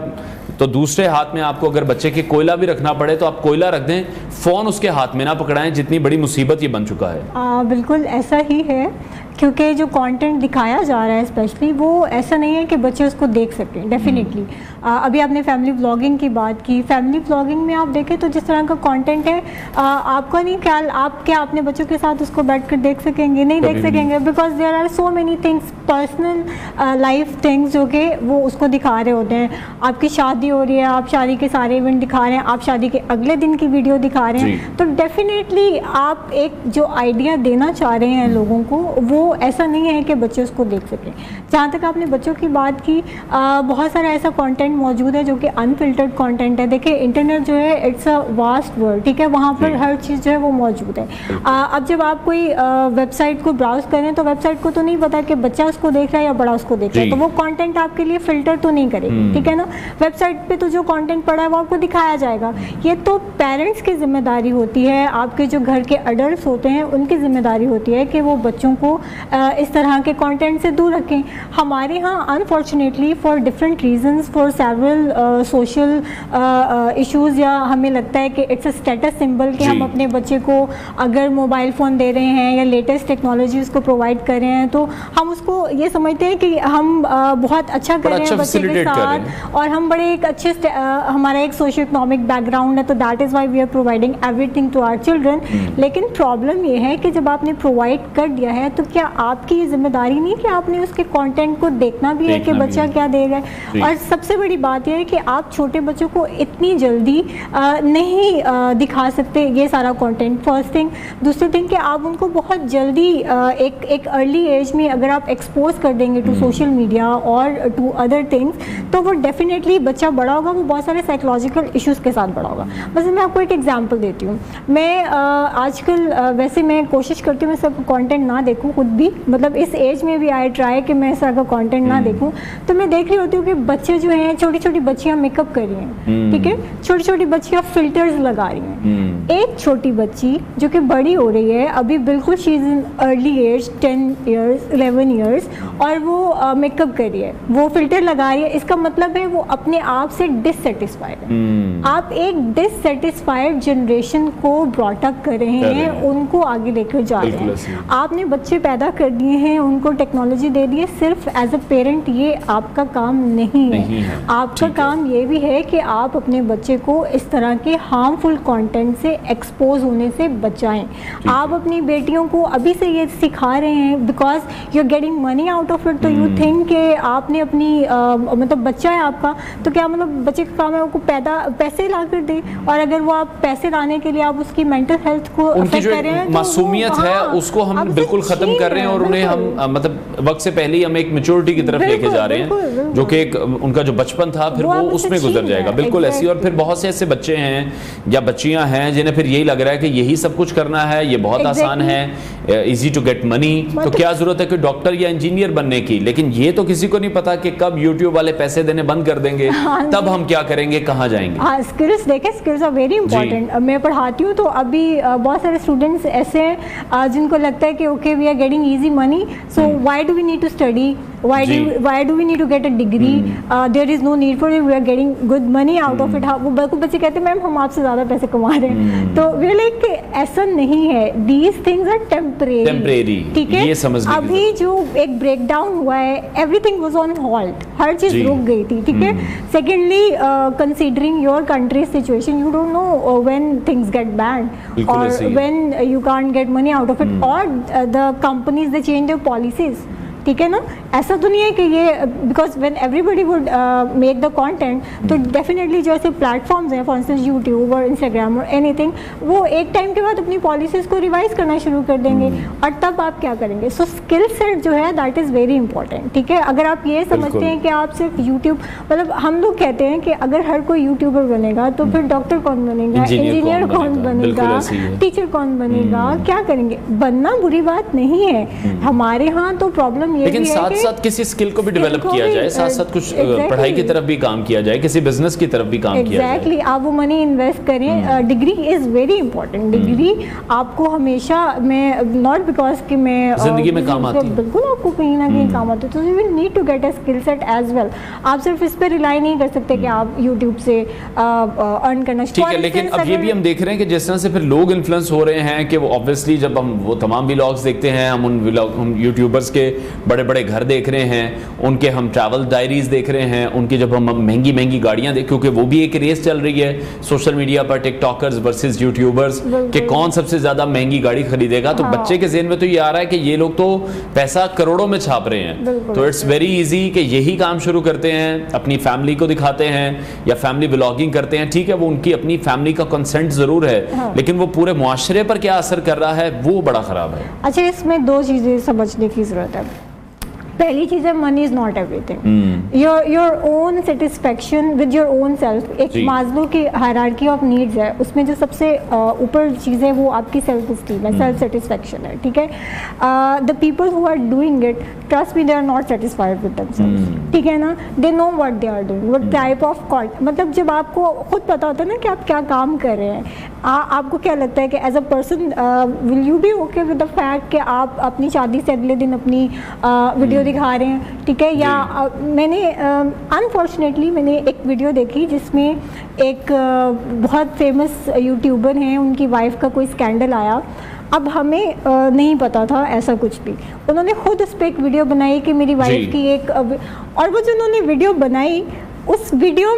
तो दूसरे हाथ में आपको अगर बच्चे के कोयला भी रखना पड़े तो आप कोयला रख दें, फ़ोन उसके हाथ में ना पकड़ाएं। जितनी बड़ी मुसीबत ये बन चुका है। बिल्कुल ऐसा ही है, क्योंकि जो कंटेंट दिखाया जा रहा है स्पेशली वो ऐसा नहीं है कि बच्चे उसको देख सकें। डेफिनेटली अभी आपने फैमिली व्लॉगिंग की बात की। फैमिली व्लॉगिंग में आप देखें तो जिस तरह का कंटेंट है आपका नहीं ख्याल आप क्या अपने बच्चों के साथ उसको बैठकर देख सकेंगे? नहीं देख सकेंगे, because there are so many things, personal life things जो कि वो उसको दिखा रहे होते हैं। आपकी शादी हो रही है, आप शादी के सारे इवेंट दिखा रहे हैं, आप शादी के अगले दिन की वीडियो दिखा रहे हैं, तो डेफिनेटली आप एक जो आइडिया देना चाह रहे हैं लोगों को वो ऐसा नहीं है कि बच्चे उसको देख सकें। जहाँ तक आपने बच्चों की बात की, बहुत सारा ऐसा कंटेंट मौजूद है जो कि अनफिल्टर्ड कंटेंट है। देखिए इंटरनेट जो है इट्स अ वास्ट वर्ल्ड, ठीक है, वहाँ पर हर चीज़ जो है वो मौजूद है। अब जब आप कोई वेबसाइट को ब्राउज करें तो वेबसाइट को तो नहीं पता कि बच्चा उसको देख रहा है या बड़ा उसको देख रहा है, तो वो कंटेंट आपके लिए फिल्टर तो नहीं करेगी, ठीक है ना। वेबसाइट पे तो जो कंटेंट पड़ा है वो आपको दिखाया जाएगा। ये तो पेरेंट्स की जिम्मेदारी होती है, आपके जो घर के अडल्ट होते हैं उनकी जिम्मेदारी होती है कि वो बच्चों को इस तरह के कंटेंट से दूर रखें। हमारे यहाँ unfortunately for different reasons, for several social issues, या हमें लगता है कि इट्स अ स्टेटस सिंबल कि हम अपने बच्चे को अगर मोबाइल फ़ोन दे रहे हैं या लेटेस्ट टेक्नोलॉजी उसको प्रोवाइड कर रहे हैं तो हम उसको ये समझते हैं कि हम बहुत अच्छा कर रहे हैं बच्चे के साथ और हम बड़े एक अच्छे हमारा एक सोशो इकोनॉमिक बैकग्राउंड है, तो that is why we are providing everything to our children. लेकिन प्रॉब्लम ये है कि जब आपने प्रोवाइड कर दिया है तो क्या आपकी ये जिम्मेदारी नहीं कि आपने उसके कंटेंट को देखना भी है कि बच्चा क्या दे रहा है। और सबसे बड़ी बात यह है कि आप छोटे बच्चों को इतनी जल्दी नहीं दिखा सकते ये सारा कंटेंट, फर्स्ट थिंग। दूसरी थिंग कि आप उनको बहुत जल्दी एक अर्ली एज में अगर आप एक्सपोज कर देंगे टू सोशल मीडिया और टू अदर थिंग्स तो वो डेफिनेटली बच्चा बड़ा होगा, वो बहुत सारे साइकोलॉजिकल इश्यूज़ के साथ बड़ा होगा। बस मैं आपको एक एग्जांपल देती हूँ। मैं आजकल वैसे मैं कोशिश करती हूँ मैं सब कंटेंट ना देखूँ, खुद भी, मतलब इस एज में भी आई ट्राई कि मैं इस तरह का कंटेंट ना देखूं। तो मैं देख रही होती हूँ कि बच्चे जो हैं, छोटी छोटी बच्चियाँ मेकअप कर रही हैं, ठीक है, छोटी छोटी बच्चियाँ फिल्टर्स लगा रही हैं। एक छोटी बच्ची जो कि बड़ी हो रही है अभी, बिल्कुल she is in early age 10 years 11 years, और वो मेकअप कर रही है, वो फिल्टर लगा रही है। इसका मतलब है वो अपने आप से डिससेटिस्फाइड है। आप एक डिससेटिस्फाइड जनरेशन को ब्रॉट अप कर रहे हैं, उनको आगे लेकर जा रहे हैं। आपने बच्चे पैदा कर दिए हैं, उनको टेक्नोलॉजी दे दी है, सिर्फ एज अ पेरेंट ये आपका काम नहीं है। आपका काम ये भी है कि आप अपने बच्चे को इस तरह के हार्मफुल कंटेंट से एक्सपोज होने से बचाएं। आप अपनी बेटियों को अभी से ये सिखा रहे हैं because you are getting money out of it, तो यू थिंक कि आपने अपनी मतलब बच्चा है आपका, तो क्या मतलब बच्चे का काम है आपको पैसे ला कर दे, और अगर वो आप पैसे लाने के लिए आप उसकी मेंटल हेल्थ को अफेक्ट कर रहे हैं, मासूमियत है उसको हम बिल्कुल खत्म कर रहे हैं, और उन्हें हम मतलब वक्त से पहले ही हम एक मैच्योरिटी की तरफ लेके जा रहे हैं, जो कि एक उनका जो बचपन था फिर वो उसमें गुजर जाएगा। बिल्कुल ऐसी, और फिर बहुत से ऐसे बच्चे हैं या बच्चियां हैं जिन्हें फिर यही लग रहा है कि यही सब कुछ करना है, ये बहुत आसान है, इजी टू गेट मनी, तो क्या जरूरत है कि डॉक्टर या इंजीनियर बनने की। लेकिन ये तो किसी को नहीं पता कि कब यूट्यूब वाले पैसे देने बंद कर देंगे, तब हम क्या करेंगे, कहाँ जाएंगे। हाँ, स्किल्स देखें, स्किल्स आर वेरी इंपॉर्टेंट। मैं पढ़ाती हूँ तो अभी बहुत सारे स्टूडेंट्स ऐसे हैं जिनको लगता है कि okay we are getting easy money, so why do we need to study, why do we need to get a degree, there is no need for it, we are getting good money out of it। वो बच्चे कहते हैं ma'am हम आपसे ज़्यादा पैसे कमा रहे हैं, तो वे लाइक ऐसा नहीं है, these things are temporary, ठीक है। अभी जो एक ब्रेक डाउन हुआ है, everything was on halt, हर चीज़ रुक गई थी, ठीक है। Secondly, considering your country's situation, you don't know when things get bad or when you can't get money out of it, or the companies they change their policies, ठीक है ना। ऐसा तो नहीं है कि ये because when everybody would make the content, तो डेफिनेटली जो ऐसे प्लेटफॉर्म्स हैं फॉर इंस्टेंस यूट्यूब और इंस्टाग्राम और एनीथिंग, वो एक टाइम के बाद अपनी पॉलिसीज़ को रिवाइज करना शुरू कर देंगे, और तब आप क्या करेंगे। सो स्किल सेट जो है दैट इज़ वेरी इंपॉर्टेंट, ठीक है। अगर आप ये समझते हैं कि आप सिर्फ यूट्यूब, मतलब हम लोग कहते हैं कि अगर हर कोई यूट्यूबर बनेगा तो फिर डॉक्टर कौन बनेगा, इंजीनियर कौन बनेगा, टीचर कौन बनेगा, क्या करेंगे। बनना बुरी बात नहीं है, हमारे यहाँ तो प्रॉब्लम, लेकिन साथ साथ किसी स्किल को भी डेवलप किया जाए, साथ साथ कुछ पढ़ाई की तरफ भी काम किया जाए, किसी बिजनेस की तरफ भी काम किया जाए। एग्जैक्टली, आप वो मनी इन्वेस्ट करें। Degree is very important. Degree आपको हमेशा, मैं नॉट बिकॉज कि मैं जिंदगी में काम आती है, बिल्कुल आपको कहीं ना कहीं काम आती है, तो you will need to get a skill set as well. आप सिर्फ इस पे रिलाई नहीं कर सकते कि आप यूट्यूब से अर्न करना, ठीक है। लेकिन अब ये भी हम देख रहे हैं कि जिस तरह से फिर लोग इन्फ्लुएंस हो रहे हैं कि वो ऑब्वियसली जब हम वो तमाम व्लॉग्स देखते हैं, हम यूट्यूबर्स के बड़े बड़े घर देख रहे हैं, उनके हम ट्रैवल डायरीज देख रहे हैं, उनके जब हम महंगी महंगी गाड़ियां देख, क्योंकि वो भी एक रेस चल रही है सोशल मीडिया पर, टिकटॉकर्स वर्सेस यूट्यूबर्स, कि कौन सबसे ज्यादा महंगी गाड़ी खरीदेगा। तो बच्चे के ज़हन में तो ये आ रहा है कि ये लोग तो पैसा करोड़ों में छाप रहे हैं, तो इट्स वेरी इजी कि यही काम शुरू करते हैं, अपनी फैमिली को दिखाते हैं या फैमिली व्लॉगिंग करते हैं। ठीक है, वो उनकी अपनी फैमिली का कंसेंट जरूर है, लेकिन वो पूरे मुआशरे पर क्या असर कर रहा है वो बड़ा खराब है। अच्छा, इसमें दो चीजें समझने की जरूरत है। पहली चीज़ है, money is not everything. Your own satisfaction with your own self, एक मास्लो की हायरार्की ऑफ नीड्स है, उसमें जो सबसे ऊपर चीज़ है वो आपकी सेल्फ स्टीम है, सेल्फ सेटिस्फेक्शन है, ठीक है। The people who are doing it, trust me, they are not satisfied with themselves, ठीक है ना। They know what they are doing, what type of content, मतलब जब आपको खुद पता होता है ना कि आप क्या काम कर रहे हैं, आपको क्या लगता है कि as a person will you be okay with the fact कि आप अपनी शादी से अगले दिन अपनी वीडियो दिखा रहे हैं, ठीक है। या मैंने अनफॉर्चुनेटली मैंने एक वीडियो देखी जिसमें एक बहुत फेमस यूट्यूबर हैं, उनकी वाइफ का कोई स्कैंडल आया। अब हमें नहीं पता था ऐसा कुछ भी, उन्होंने खुद उस पर एक वीडियो बनाई कि मेरी वाइफ की एक, और वो जो उन्होंने वीडियो बनाई उस वीडियो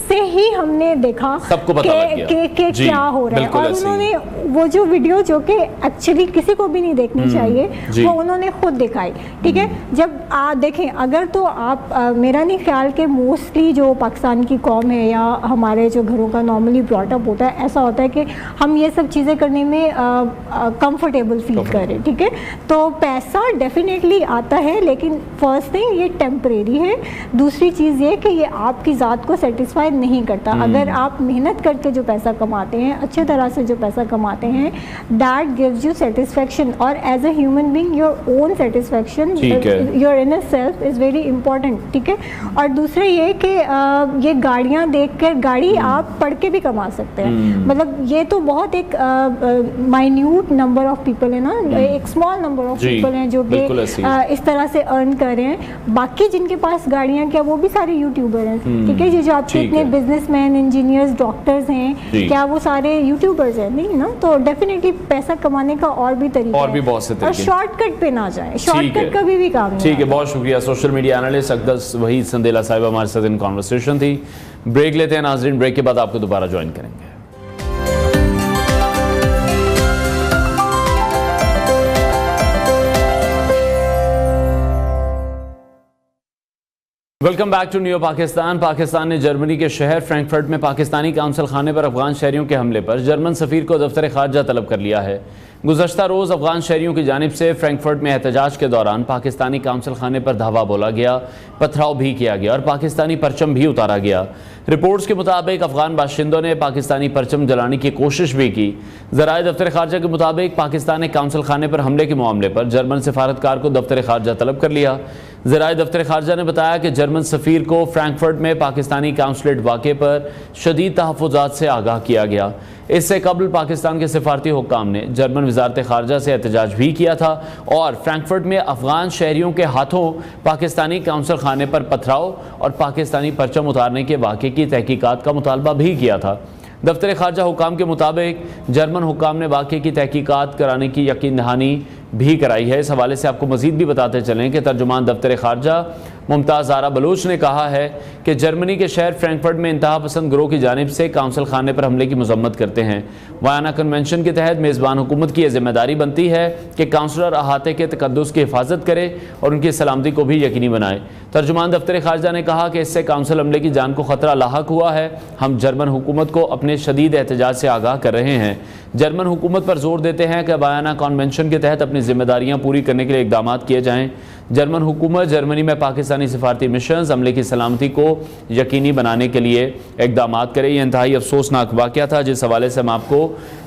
से ही हमने देखा सबको पता लग गया कि क्या हो रहा है। और उन्होंने वो जो वीडियो जो कि एक्चुअली किसी को भी नहीं देखनी चाहिए, वो उन्होंने खुद दिखाई, ठीक है। जब देखें, अगर तो आप मेरा नहीं ख्याल कि मोस्टली जो पाकिस्तान की कौम है या हमारे जो घरों का नॉर्मली ब्रॉटअप होता है, ऐसा होता है कि हम ये सब चीज़ें करने में कंफर्टेबल फील करें, ठीक है। तो पैसा डेफिनेटली आता है, लेकिन फर्स्ट थिंग ये टेम्परेरी है। दूसरी चीज़ ये कि ये आपके आपकी ज़ात को सेटिस्फाई नहीं करता। अगर आप मेहनत करके जो पैसा कमाते हैं, अच्छे तरह से जो पैसा कमाते हैं, दैट गिव्स यू सेटिस्फेक्शन, और as a human being your own satisfaction, your inner self is very important, ठीक है। और दूसरा ये कि ये गाड़ियाँ देखकर, गाड़ी आप पढ़ के भी कमा सकते हैं, मतलब ये तो बहुत एक माइन्यूट नंबर ऑफ पीपल है ना, एक स्मॉल नंबर ऑफ पीपल हैं जो कि इस तरह से अर्न कर रहे हैं। बाकी जिनके पास गाड़ियां, क्या वो भी सारे यूट्यूबर हैं, ठीक है। जो आपके इतने बिजनेसमैन, इंजीनियर्स, डॉक्टर्स हैं, क्या वो सारे यूट्यूबर्स हैं? नहीं ना। तो डेफिनेटली पैसा कमाने का और भी तरीका और भी बहुत से तरीके, और शॉर्टकट पे ना जाए, शॉर्टकट कभी भी काम नहीं। ठीक है, बहुत शुक्रिया। Social media analyst Aqdas Waheed Sandela sahib हमारे साथ इन कॉन्वर्सेशन थी। ब्रेक लेते हैं नाजरीन, ब्रेक के बाद आपको दोबारा ज्वाइन करेंगे। Welcome back to new Pakistan. Pakistan ने जर्मनी के शहर फ्रैंकफर्ट में पाकिस्तानी काउंसिल खाने पर अफगान शहरियों के हमले पर जर्मन सफीर को दफ्तर खारजा तलब कर लिया है। गुज़श्ता रोज़ अफगान शहरियों की जानिब से फ्रैंकफर्ट में एहतजाज के दौरान पाकिस्तानी काउंसिल खाने पर धावा बोला गया, पथराव भी किया गया और पाकिस्तानी परचम भी उतारा गया। रिपोर्ट्स के मुताबिक अफगान बाशिंदों ने पाकिस्तानी परचम जलाने की कोशिश भी की। ज़राए दफ्तर खारजा के मुताबिक पाकिस्तान ने काउंसिल खाने पर हमले के मामले पर जर्मन सिफारतकार को दफ्तर खारजा तलब कर लिया। ज़राए दफ्तर खारजा ने बताया कि जर्मन सफ़ीर को फ्रैंकफर्ट में पाकिस्तानी काउंसलेट वाक़े पर शदीद तहफ़्फ़ुज़ात से आगाह किया गया। इससे कबल पाकिस्तान के सिफारती हुक्काम ने जर्मन वज़ारत खारजा से एहतजाज भी किया था और फ्रैंकफर्ट में अफगान शहरियों के हाथों पाकिस्तानी काउंसिल खाने पर पथराव और पाकिस्तानी परचम उतारने के वाक़े की तहकीकात का मुतालबा भी किया था। दफ्तर खारजा हुक्काम के मुताबिक जर्मन हुक्काम ने वाक़े की तहकीकात कराने की यकीन दहानी भी कराई है। इस हवाले से आपको मज़ीद भी बताते चलें कि तर्जुमान दफ्तर खारजा मुमताज़ ज़ारा बलूच ने कहा है कि जर्मनी के शहर फ्रैंकफर्ट में इंतहा पसंद गिरोह की जानिब से काउंसिल खाने पर हमले की मजम्मत करते हैं। वायाना कन्वेंशन के तहत मेज़बान हुकूमत की यह जिम्मेदारी बनती है कि काउंसलर अहाते के तकद्दुस की हिफाजत करे और उनकी सलामती को भी यकीनी बनाए। तर्जुमान दफ्तर खारजा ने कहा कि इससे काउंसिल अमले की जान को ख़तरा लाहक हुआ है। हम जर्मन हुकूमत को अपने शदीद एहतजाज से आगाह कर रहे हैं। जर्मन हुकूमत पर जोर देते हैं कि वायाना कन्वेंशन के तहत अपनी जिम्मेदारियाँ पूरी करने के लिए इकदाम किए जाएँ। जर्मन हुकूमत जर्मनी में पाकिस्तानी सिफारती मिशन अमले की सलामती को यकीनी बनाने के लिए इकदाम करे। यह इंतहाई अफसोसनाक वाक़या था जिस हवाले से हम आपको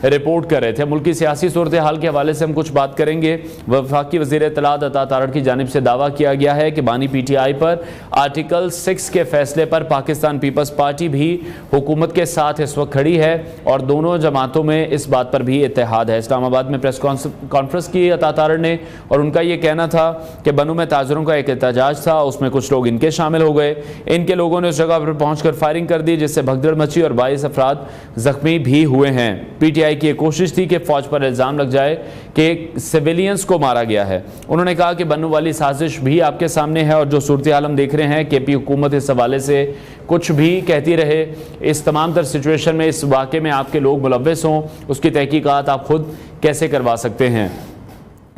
रिपोर्ट कर रहे थे। मुल्की सियासी सूरत हाल के हवाले से हम कुछ बात करेंगे। वफाकी वज़ीर इत्तलात अता तारड़ की जानिब से दावा किया गया है कि बानी PTI पर आर्टिकल 6 के फैसले पर पाकिस्तान पीपल्स पार्टी भी हुकूमत के साथ इस वक्त खड़ी है और दोनों जमातों में इस बात पर भी इत्तेहाद है। इस्लामाबाद में प्रेस कॉन्फ्रेंस की अता तारड़ ने और उनका ये कहना था कि बनू में ताजरों का एक एहतजाज था, उसमें कुछ लोग इनके शामिल हो गए। इनके लोगों ने उस जगह पर पहुंचकर फायरिंग कर दी जिससे भगदड़ मची और 22 अफराद जख्मी भी हुए हैं। PTI की एक कोशिश थी कि फौज पर इल्ज़ाम लग जाए कि सिविलियंस को मारा गया है। उन्होंने कहा कि बनू वाली साजिश भी आपके सामने है और जो सूरत हाल हम देख रहे हैं KP हुकूमत इस हवाले से कुछ भी कहती रहे, इस तमाम तर सिचुएशन में इस वाक़े में आपके लोग मुलव्वस हों, उसकी तहकीकात आप खुद कैसे करवा सकते हैं।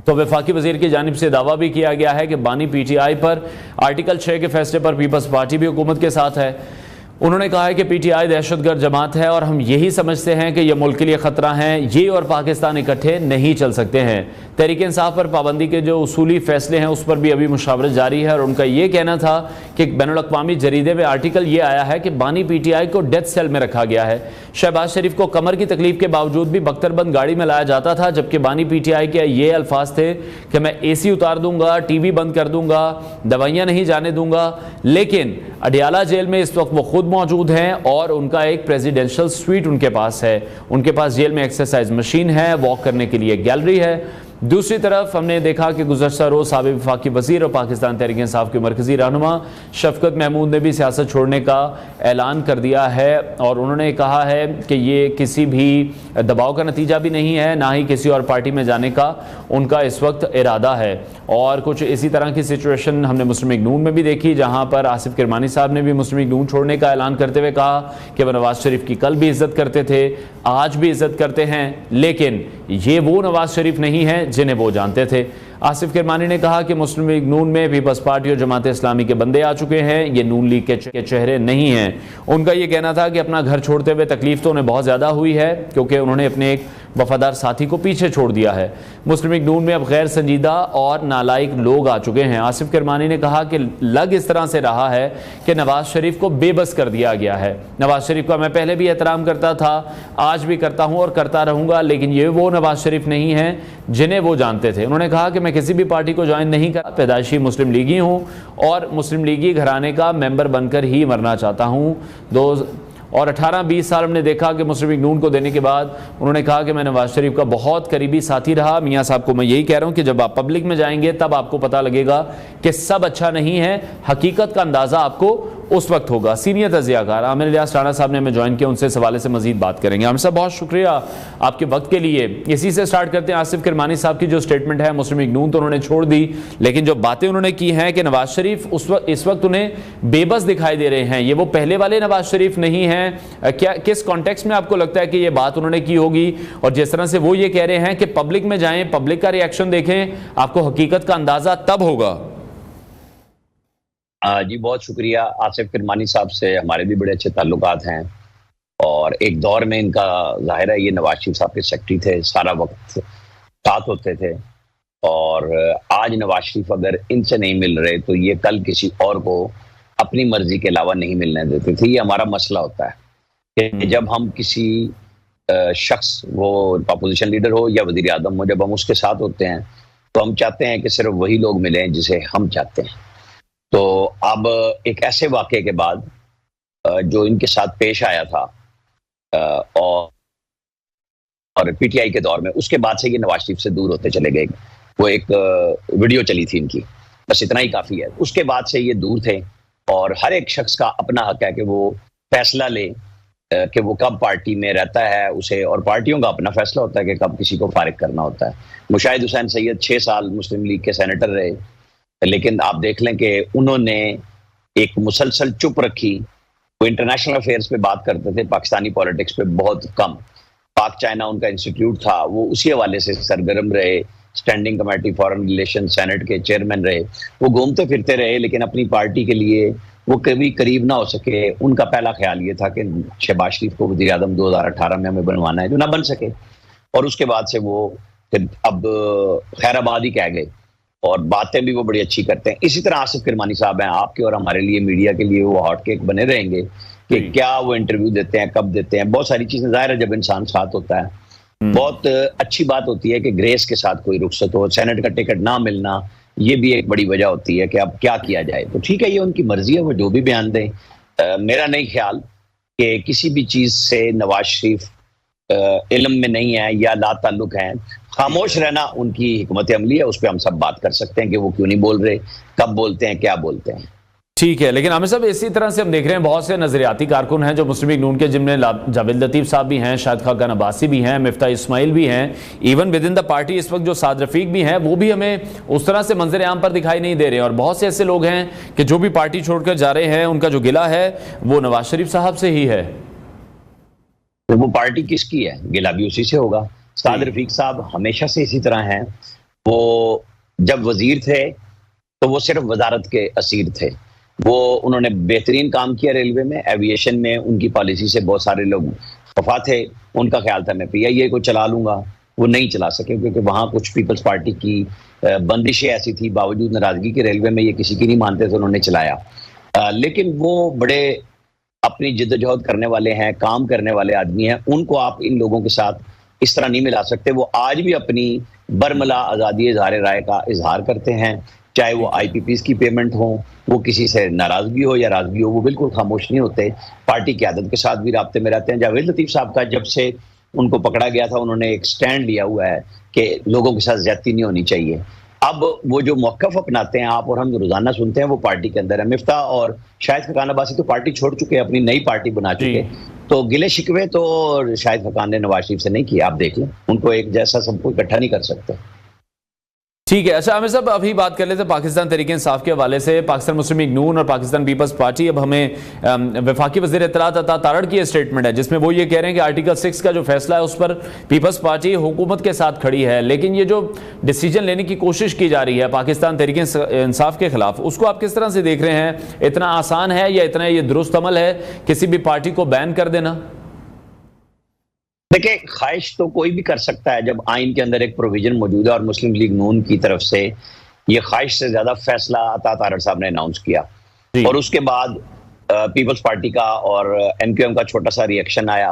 तो वफाकी वज़ीर की जानिब से दावा भी किया गया है कि बानी PTI पर आर्टिकल 6 के फैसले पर पीपल्स पार्टी भी हुकूमत के साथ है। उन्होंने कहा है कि PTI दहशतगर्द जमात है और हम यही समझते हैं कि यह मुल्क के लिए ख़तरा है। ये और पाकिस्तान इकट्ठे नहीं चल सकते हैं। तहरीक इंसाफ पर पाबंदी के जो उसूली फ़ैसले हैं उस पर भी अभी मुशावरत जारी है और उनका ये कहना था कि बैनुल-अक़वामी जरीदे में आर्टिकल ये आया है कि बानी PTI को डेथ सेल में रखा गया है। शहबाज शरीफ को कमर की तकलीफ के बावजूद भी बख्तरबंद गाड़ी में लाया जाता था, जबकि बानी PTI के ये अल्फाज थे कि मैं AC उतार दूंगा, TV बंद कर दूंगा, दवाइयाँ नहीं जाने दूंगा। लेकिन अडियाला जेल में इस वक्त वो खुद मौजूद हैं और उनका एक प्रेसिडेंशियल स्वीट उनके पास है। उनके पास जेल में एक्सरसाइज मशीन है, वॉक करने के लिए गैलरी है। दूसरी तरफ हमने देखा कि गुज़श्ता रोज़ साबिक़ वफाकी वज़ीर और पाकिस्तान तहरीक इंसाफ के मरकज़ी रहनुमा शफ़क़त महमूद ने भी सियासत छोड़ने का ऐलान कर दिया है और उन्होंने कहा है कि ये किसी भी दबाव का नतीजा भी नहीं है, ना ही किसी और पार्टी में जाने का उनका इस वक्त इरादा है। और कुछ इसी तरह की सिचुएशन हमने मुस्लिम लीग नून में भी देखी, जहाँ पर आसिफ किरमानी साहब ने भी मुस्लिम लीग नून छोड़ने का ऐलान करते हुए कहा कि वह नवाज़ शरीफ की कल भी इज़्ज़त करते थे, आज भी इज़्ज़त करते हैं, लेकिन ये वो नवाज़ शरीफ नहीं है जिन्हें वो जानते थे। आसिफ किरमानी ने कहा कि मुस्लिम लीग नून में पीपल्स पार्टी और जमात इस्लामी के बंदे आ चुके हैं, ये नून लीग के चेहरे नहीं हैं। उनका ये कहना था कि अपना घर छोड़ते हुए तकलीफ तो उन्हें बहुत ज़्यादा हुई है क्योंकि उन्होंने अपने एक वफादार साथी को पीछे छोड़ दिया है। मुस्लिम लीग नून में अब गैर संजीदा और नालायक लोग आ चुके हैं। आसिफ किरमानी ने कहा कि लग इस तरह से रहा है कि नवाज शरीफ को बेबस कर दिया गया है। नवाज शरीफ का मैं पहले भी एहतराम करता था, आज भी करता हूं और करता रहूंगा, लेकिन ये वो नवाज शरीफ नहीं है जिन्हें वो जानते थे। उन्होंने कहा कि मैं किसी भी पार्टी को ज्वाइन नहीं कर, पैदाइशी मुस्लिम लीगी हूं और मुस्लिम लीगी घराने का मेंबर बनकर ही मरना चाहता हूं। 18-20 साल हमने देखा कि मुस्लिम लीग नून को देने के बाद उन्होंने कहा कि मैं नवाज शरीफ का बहुत करीबी साथी रहा। मियां साहब को मैं यही कह रहा हूं कि जब आप पब्लिक में जाएंगे तब आपको पता लगेगा कि सब अच्छा नहीं है, हकीकत का अंदाजा आपको उस वक्त होगा। सीनियर तजियाकार आमिर इलियास राणा साहब ने हमें ज्वाइन किया, उनसे इस हवाले से मजीद बात करेंगे। आमिर साहब बहुत शुक्रिया आपके वक्त के लिए। इसी से स्टार्ट करते हैं। आसिफ किरमानी साहब की जो स्टेटमेंट है, मुस्लिम लीग नून तो उन्होंने छोड़ दी, लेकिन जो बातें उन्होंने की हैं कि नवाज शरीफ इस वक्त उन्हें बेबस दिखाई दे रहे हैं, ये वो पहले वाले नवाज शरीफ नहीं हैं। क्या किस कॉन्टेक्स्ट में आपको लगता है कि ये बात उन्होंने की होगी? और जिस तरह से वो ये कह रहे हैं कि पब्लिक में जाएं, पब्लिक का रिएक्शन देखें, आपको हकीकत का अंदाजा तब होगा। जी बहुत शुक्रिया। आसिफ किरमानी साहब से हमारे भी बड़े अच्छे ताल्लुकात हैं और एक दौर में इनका जाहिर है ये नवाज शरीफ साहब के सेक्रेटरी थे, सारा वक्त साथ होते थे। और आज नवाज शरीफ अगर इनसे नहीं मिल रहे तो ये कल किसी और को अपनी मर्जी के अलावा नहीं मिलने देते थे। ये हमारा मसला होता है कि जब हम किसी शख्स, वो अपोजिशन लीडर हो या वजीर आजम हो, जब हम उसके साथ होते हैं तो हम चाहते हैं कि सिर्फ वही लोग मिलें जिसे हम चाहते हैं। तो अब एक ऐसे वाक़े के बाद जो इनके साथ पेश आया था और पीटीआई के दौर में, उसके बाद से ये नवाज शरीफ से दूर होते चले गए। वो एक वीडियो चली थी इनकी, बस इतना ही काफ़ी है। उसके बाद से ये दूर थे और हर एक शख्स का अपना हक है कि वो फैसला ले कि वो कब पार्टी में रहता है उसे, और पार्टियों का अपना फैसला होता है कि कब किसी को फारिग करना होता है। मुशाहिद हुसैन सैयद 6 साल मुस्लिम लीग के सेनेटर रहे, लेकिन आप देख लें कि उन्होंने एक मुसलसल चुप रखी। वो इंटरनेशनल अफेयर्स पे बात करते थे, पाकिस्तानी पॉलिटिक्स पे बहुत कम। पाक चाइना उनका इंस्टीट्यूट था, वो उसी हवाले से सरगर्म रहे। Standing committee foreign relation senate के चेयरमैन रहे। वो घूमते फिरते रहे, लेकिन अपनी पार्टी के लिए वो कभी करीब ना हो सके। उनका पहला ख्याल ये था कि शहबाज शरीफ को वज़ीर आज़म 2018 में हमें बनवाना है, जो ना बन सके। और उसके बाद से वो अब खैराबाद ही कह गए और बातें भी वो बड़ी अच्छी करते हैं। इसी तरह आसिफ किरमानी साहब हैं, आपके और हमारे लिए, मीडिया के लिए वो हॉट केक बने रहेंगे कि क्या वो इंटरव्यू देते हैं, कब देते हैं। बहुत सारी चीजें जाहिर है जब इंसान साथ होता है। बहुत अच्छी बात होती है कि ग्रेस के साथ कोई रुखसत हो, सेनेट का टिकट ना मिलना, ये भी एक बड़ी वजह होती है कि अब क्या किया जाए। तो ठीक है, ये उनकी मर्जी है, वो जो भी बयान दें। मेरा नहीं ख्याल कि किसी भी चीज से नवाज शरीफ इल्म में नहीं है या ला ताल्लुक है। खामोश रहना उनकी हिकमत अमली है, उस पर हम सब बात कर सकते हैं कि वो क्यों नहीं बोल रहे, कब बोलते हैं, क्या बोलते हैं। ठीक है, लेकिन आमिर साहब इसी तरह से हम देख रहे हैं बहुत से नजरियाती कारकुन हैं जो मुस्लिम लीग नून के, जिनमें जावेद लतीफ साहब भी हैं, शाहिद खाकान अब्बासी भी हैं, मिफ्ता इस्माइल भी हैं, even with in the party इस वक्त जो साद रफीक भी हैं, वो भी हमें उस तरह से मंजर आम पर दिखाई नहीं दे रहे हैं। और बहुत से ऐसे लोग हैं कि जो भी पार्टी छोड़कर जा रहे हैं, उनका जो गिला है वो नवाज शरीफ साहब से ही है। तो वो पार्टी किसकी है? गिला भी उसी से होगा। साद रफीक साहब हमेशा से इसी तरह हैं। वो जब वजीर थे तो वो सिर्फ वजारत के असीर थे। वो उन्होंने बेहतरीन काम किया रेलवे में, एविएशन में। उनकी पॉलिसी से बहुत सारे लोग खफा थे। उनका ख्याल था मैं पीआईए को चला लूंगा, वो नहीं चला सके क्योंकि वहाँ कुछ पीपल्स पार्टी की बंदिशें ऐसी थी, बावजूद नाराजगी के रेलवे में ये किसी की नहीं मानते थे, उन्होंने चलाया। लेकिन वो बड़े अपनी जिद्दोजहद करने वाले हैं, काम करने वाले आदमी हैं। उनको आप इन लोगों के साथ इस तरह नहीं मिला सकते। वो आज भी अपनी बरमला आज़ादी इज़हार राय का इजहार करते हैं, चाहे वो आईपीपीज़ की पेमेंट हो, वो किसी से नाराजगी हो या राजगी हो, वो बिल्कुल खामोश नहीं होते। पार्टी की आदत के साथ भी राब्ते में रहते हैं। जावेद लतीफ़ साहब का जब से उनको पकड़ा गया था, उन्होंने एक स्टैंड लिया हुआ है कि लोगों के साथ ज्यादती नहीं होनी चाहिए। अब वो जो मौक़िफ़ अपनाते हैं, आप और हम जो रोजाना सुनते हैं, वो पार्टी के अंदर है। मिफ्ता और शाहिद खाकान अब्बासी तो पार्टी छोड़ चुके हैं, अपनी नई पार्टी बना चुके। तो गिले शिकवे तो शाहिद खाकान ने नवाज शरीफ से नहीं किया। आप देख लें, उनको एक जैसा सबको इकट्ठा नहीं कर सकते। ठीक है। अच्छा आमिर साहब, अभी बात कर लेते हैं पाकिस्तान तहरीक इंसाफ के हवाले से। पाकिस्तान मुस्लिम लीग नून और पाकिस्तान पीपल्स पार्टी, अब हमें वफाकी वज़ीर इत्तलात अता तारड़ की स्टेटमेंट है जिसमें वो ये कह रहे हैं कि आर्टिकल 6 का जो फैसला है उस पर पीपल्स पार्टी हुकूमत के साथ खड़ी है, लेकिन ये जो डिसीजन लेने की कोशिश की जा रही है पाकिस्तान तहरीक इंसाफ के खिलाफ, उसको आप किस तरह से देख रहे हैं? इतना आसान है या इतना ये दुरुस्त अमल है किसी भी पार्टी को बैन कर देना? देखिए, ख्वाहिश तो कोई भी कर सकता है जब आइन के अंदर एक प्रोविजन मौजूद है, और मुस्लिम लीग नून की तरफ से ये ख्वाहिश से ज्यादा फैसला अता तारड़ साहब ने अनाउंस किया, और उसके बाद पीपल्स पार्टी का और एमक्यूएम का छोटा सा रिएक्शन आया,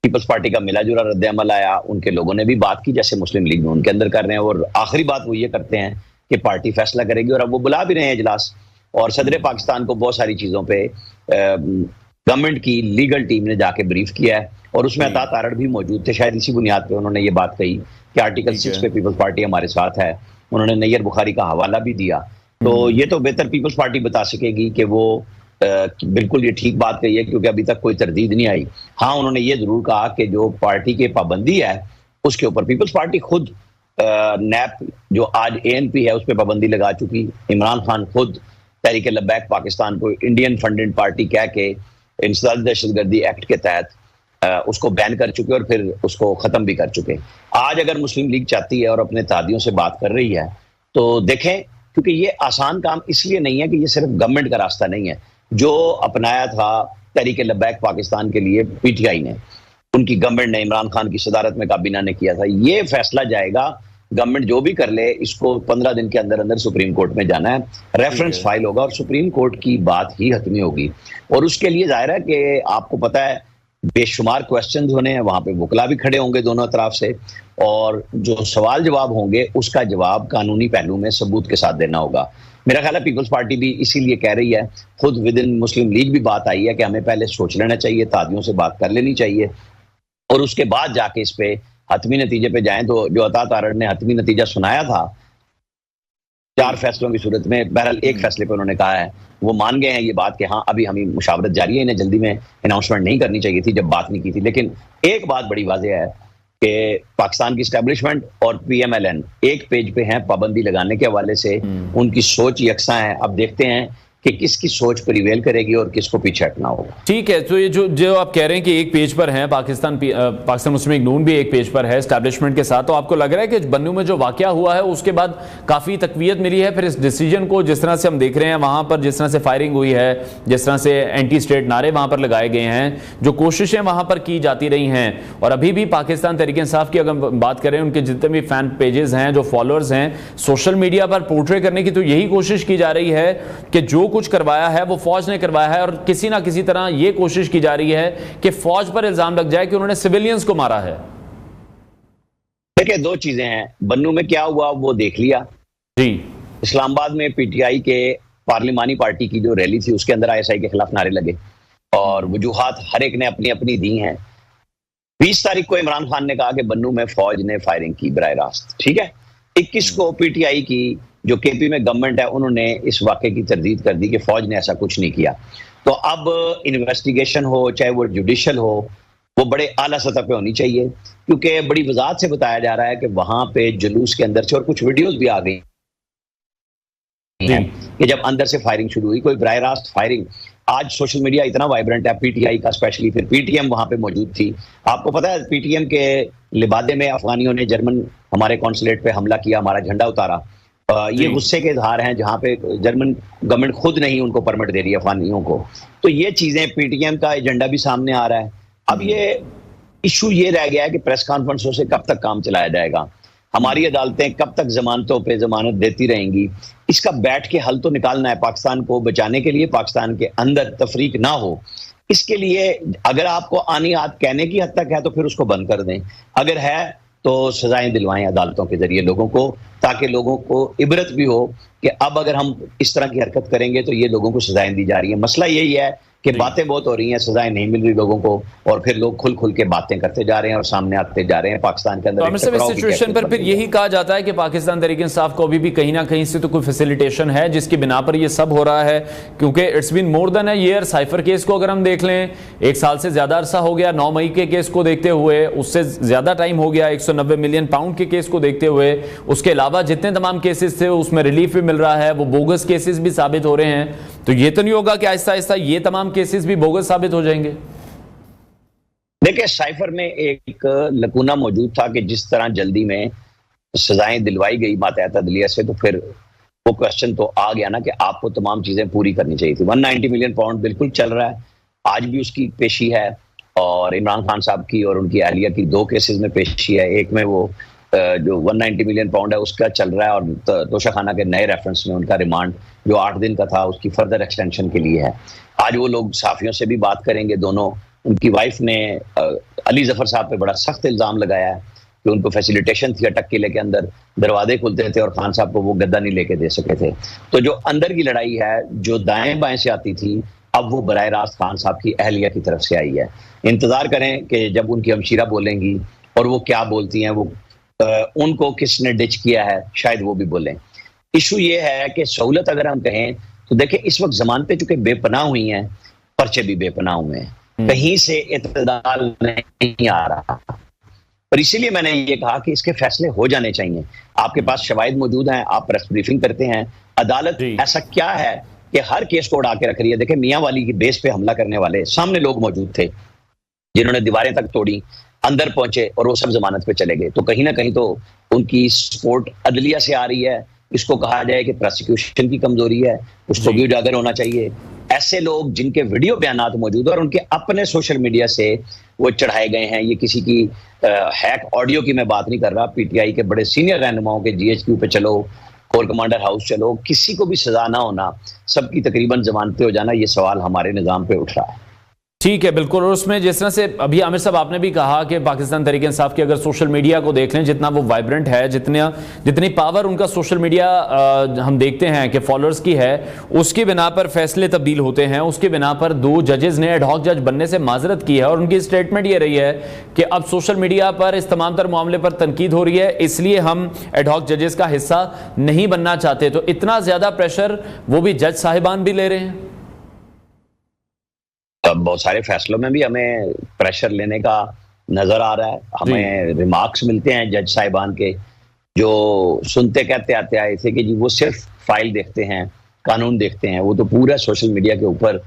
पीपल्स पार्टी का मिला जुला रद्द अमल आया, उनके लोगों ने भी बात की जैसे मुस्लिम लीग नून के अंदर कर रहे हैं, और आखिरी बात वो ये करते हैं कि पार्टी फैसला करेगी, और अब वो बुला भी रहे हैं इजलास, और सदर पाकिस्तान को बहुत सारी चीजों पे गवर्नमेंट की लीगल टीम ने जाके ब्रीफ किया है, और उसमें अता तारड़ भी मौजूद थे। शायद इसी बुनियाद पे उन्होंने ये बात कही कि आर्टिकल 6 पे पीपल्स पार्टी हमारे साथ है। उन्होंने नैयर बुखारी का हवाला भी दिया, तो ये तो बेहतर पीपल्स पार्टी बता सकेगी कि वो बिल्कुल ये ठीक बात कही है, क्योंकि अभी तक कोई तरदीद नहीं आई। हाँ, उन्होंने ये जरूर कहा कि जो पार्टी की पाबंदी है उसके ऊपर पीपल्स पार्टी खुद नैप जो आज ANP है उस पर पाबंदी लगा चुकी। इमरान खान खुद तहरीक लब्बैक पाकिस्तान को इंडियन फंडेड पार्टी कह के इंसदाद दहशतगर्दी एक्ट के तहत उसको बैन कर चुके और फिर उसको खत्म भी कर चुके। आज अगर मुस्लिम लीग चाहती है और अपने तादियों से बात कर रही है तो देखें, क्योंकि ये आसान काम इसलिए नहीं है कि ये सिर्फ गवर्नमेंट का रास्ता नहीं है। जो अपनाया था तहरीक लब्बैक पाकिस्तान के लिए PTI ने, उनकी गवर्नमेंट ने, इमरान खान की सदारत में काबीना ने किया था। ये फैसला जाएगा, गवर्नमेंट जो भी कर ले इसको 15 दिन के अंदर अंदर सुप्रीम कोर्ट में जाना है, रेफरेंस फाइल होगा और सुप्रीम कोर्ट की बात ही हतमी होगी। और उसके लिए जाहिर है कि आपको पता है बेशुमार क्वेश्चन होने हैं, वहां पे वकला भी खड़े होंगे दोनों तरफ से, और जो सवाल जवाब होंगे उसका जवाब कानूनी पहलू में सबूत के साथ देना होगा। मेरा ख्याल है पीपल्स पार्टी भी इसीलिए कह रही है, खुद विद इन मुस्लिम लीग भी बात आई है कि हमें पहले सोच लेना चाहिए, तादियों से बात कर लेनी चाहिए और उसके बाद जाके इस पे हतमी नतीजे पे जाएं। तो जो अता तारड़ ने हतमी नतीजा सुनाया था 4 फैसलों की सूरत में, बहरहाल एक फैसले पे उन्होंने कहा है वो मान गए हैं ये बात कि हाँ अभी हमें मुशावरत जारी है, इन्हें जल्दी में अनाउंसमेंट नहीं करनी चाहिए थी जब बात नहीं की थी। लेकिन एक बात बड़ी वाज़ेह है कि पाकिस्तान की एस्टेब्लिशमेंट और PMLN एक पेज पे हैं पाबंदी लगाने के हवाले से, उनकी सोच यकसा है। अब देखते हैं कि किसकी सोच प्रिवेल करेगी और किसको पीछे हटना होगा। ठीक है, तो ये जो आप कह रहे हैं कि एक पेज पर है पाकिस्तान मुस्लिम लीग नून भी एक पेज पर है एस्टैब्लिशमेंट के साथ, तो आपको लग रहा है कि बन्नू में जो वाकया हुआ है उसके बाद काफ़ी तकवीयत मिली है फिर इस डिसीजन को, जिस तरह से हम देख रहे हैं वहाँ पर जिस तरह से फायरिंग हुई है, जिस तरह से एंटी स्टेट नारे वहाँ पर लगाए गए हैं, जो कोशिशें वहाँ पर की जाती रही हैं, और अभी भी पाकिस्तान तहरीक इंसाफ की अगर बात करें उनके जितने भी फैन पेजेस हैं, जो फॉलोअर्स हैं, सोशल मीडिया पर पोर्ट्रे करने की तो यही कोशिश की जा रही है कि जो कुछ करवाया है वो फौज ने करवाया है, और किसी ना किसी तरह ये कोशिश की जा रही है कि फौज पर इल्जाम लग जाए कि उन्होंने सिविलियंस को मारा है। देखिए, 2 चीजें हैं, बन्नू में क्या हुआ वो देख लिया जी। इस्लामाबाद में PTI के पार्लिमानी पार्टी की जो रैली थी उसके अंदर ISI के खिलाफ नारे लगे और वजूहात हर एक ने अपनी अपनी दी हैं। 20 तारीख को इमरान खान ने कहा कि बन्नू में फौज ने फायरिंग की बराह रास्त, ठीक है। 21 को PTI की जो KP में गवर्नमेंट है उन्होंने इस वाक़े की तरदीद कर दी कि फौज ने ऐसा कुछ नहीं किया। तो अब इन्वेस्टिगेशन हो चाहे वो जुडिशल हो, वो बड़े आला सतह पे होनी चाहिए, क्योंकि बड़ी वजाहत से बताया जा रहा है कि वहां पे जुलूस के अंदर से, और कुछ वीडियोस भी आ गई हैं कि जब अंदर से फायरिंग शुरू हुई, कोई बराह रास्त फायरिंग। आज सोशल मीडिया इतना वाइब्रेंट है PTI का स्पेशली, फिर PTM वहां पे मौजूद थी। आपको पता है PTM के लिबादे में अफगानियों ने जर्मन हमारे कॉन्सुलेट पे हमला किया, हमारा झंडा उतारा। ये गुस्से के इजहार हैं जहां पे जर्मन गवर्नमेंट खुद नहीं उनको परमिट दे रही है अफगानियों को। तो ये चीजें PTM का एजेंडा भी सामने आ रहा है। अब ये इशू ये रह गया है कि प्रेस कॉन्फ्रेंसों से कब तक काम चलाया जाएगा, हमारी अदालतें कब तक जमानतों पे जमानत देती रहेंगी, इसका बैठ के हल तो निकालना है। पाकिस्तान को बचाने के लिए, पाकिस्तान के अंदर तफरीक ना हो, इसके लिए अगर आपको आनी आत कहने की हद तक है तो फिर उसको बंद कर दें, अगर है तो सजाएं दिलवाएं अदालतों के जरिए लोगों को, ताकि लोगों को इबरत भी हो कि अब अगर हम इस तरह की हरकत करेंगे तो ये लोगों को सजाएं दी जा रही है। मसला यही है कि बातें बहुत हो रही हैं, सजाएं नहीं मिल रही लोगों को, और फिर लोग खुल खुल के बातें करते जा रहे हैं और सामने आते जा रहे हैं। पाकिस्तान के अंदर इस सिचुएशन पर फिर यही कहा जाता है कि पाकिस्तान तहरीक इंसाफ को अभी भी कहीं ना कहीं से तो कोई फैसिलिटेशन है जिसकी बिना पर ये सब हो रहा है, क्योंकि it's been more than a year. Cipher case को अगर हम देख लें, 1 साल से ज्यादा अरसा हो गया। 9 मई के केस को देखते हुए उससे ज्यादा टाइम हो गया, 190 मिलियन पाउंड के केस को देखते हुए। उसके अलावा जितने तमाम केसेस थे उसमें रिलीफ भी मिल रहा है, वो बोगस केसेस भी साबित हो रहे हैं। तो ये तो नहीं होगा कि आहिस्ता आहिस्ता ये तमाम केसेस भी बोगस साबित हो जाएंगे? देखिए, साइफर में एक लकूना मौजूद था कि जिस तरह जल्दी में सजाएं दिलवाई गई मातहत अदलिया से, तो फिर वो क्वेश्चन तो आ गया ना कि आपको तमाम चीजें पूरी करनी चाहिए थी। 190 मिलियन पाउंड बिल्कुल चल रहा है, आज भी उसकी पेशी है, और इमरान खान साहब की और उनकी अहलिया की 2 केसेस में पेशी है। एक में वो जो 190 मिलियन पाउंड है उसका चल रहा है, और तोशाखाना के नए रेफरेंस में उनका रिमांड जो 8 दिन का था उसकी फर्दर एक्सटेंशन के लिए है। आज वो लोग सहाफियों से भी बात करेंगे दोनों। उनकी वाइफ ने अली जफर साहब पे बड़ा सख्त इल्जाम लगाया है कि उनको फैसिलिटेशन थी, अटक किले के अंदर दरवाजे खुलते थे और खान साहब को वो गद्दा नहीं लेके दे सके थे। तो जो अंदर की लड़ाई है जो दाएं बाएं से आती थी, अब वो बराह रास्त खान साहब की अहलिया की तरफ से आई है। इंतजार करें कि जब उनकी हमशीरा बोलेंगी और वो क्या बोलती हैं, वो उनको किसने डिच किया है, शायद वो भी बोलें। इशू ये है कि सहूलत अगर हम कहें तो देखें इस वक्त जमान पे चूंकि बेपनाह हुई हैं, पर्चे भी बेपनाह हुए हैं, कहीं से इत्तेदाल नहीं आ रहा। पर इसीलिए मैंने ये कहा कि इसके फैसले हो जाने चाहिए। आपके पास शवाहिद मौजूद हैं, आप प्रेस ब्रीफिंग करते हैं, अदालत ऐसा क्या है कि हर केस को उड़ा के रख रही है। देखिए मियां वाली की बेस पे हमला करने वाले सामने लोग मौजूद थे जिन्होंने दीवारें तक तोड़ी, अंदर पहुंचे और वो सब जमानत पे चले गए। तो कहीं ना कहीं तो उनकी सपोर्ट अदलिया से आ रही है। इसको कहा जाए कि प्रोसिक्यूशन की कमजोरी है, उसको भी उजागर होना चाहिए। ऐसे लोग जिनके वीडियो बयानात मौजूद है और उनके अपने सोशल मीडिया से वो चढ़ाए गए हैं, ये किसी की हैक ऑडियो की मैं बात नहीं कर रहा, पीटीआई के बड़े सीनियर रहनुमाओं के जीएचक्यू पे चलो, कोर कमांडर हाउस चलो, किसी को भी सजा ना होना, सबकी तकरीबन जमानतें हो जाना, ये सवाल हमारे निज़ाम पे उठ रहा है। ठीक है, बिल्कुल। और उसमें जिस तरह से अभी आमिर साहब आपने भी कहा कि पाकिस्तान तहरीक इंसाफ की अगर सोशल मीडिया को देख लें, जितना वो वाइब्रेंट है, जितनी पावर उनका सोशल मीडिया हम देखते हैं कि फॉलोअर्स की है, उसकी बिना पर फैसले तब्दील होते हैं। उसकी बिना पर 2 जजेस ने एडहॉक जज बनने से माजरत की है और उनकी स्टेटमेंट ये रही है कि अब सोशल मीडिया पर इस तमाम तर मामले पर तनकीद हो रही है, इसलिए हम एडहॉक जजेस का हिस्सा नहीं बनना चाहते। तो इतना ज्यादा प्रेशर वो भी जज साहिबान भी ले रहे हैं। बहुत सारे फैसलों में भी हमें प्रेशर लेने का नजर आ रहा है। हमें रिमार्क्स मिलते हैं जज साहिबान के, जो सुनते कहते आते आए थे कि जी वो सिर्फ फाइल देखते हैं, कानून देखते हैं, वो तो पूरा सोशल मीडिया के ऊपर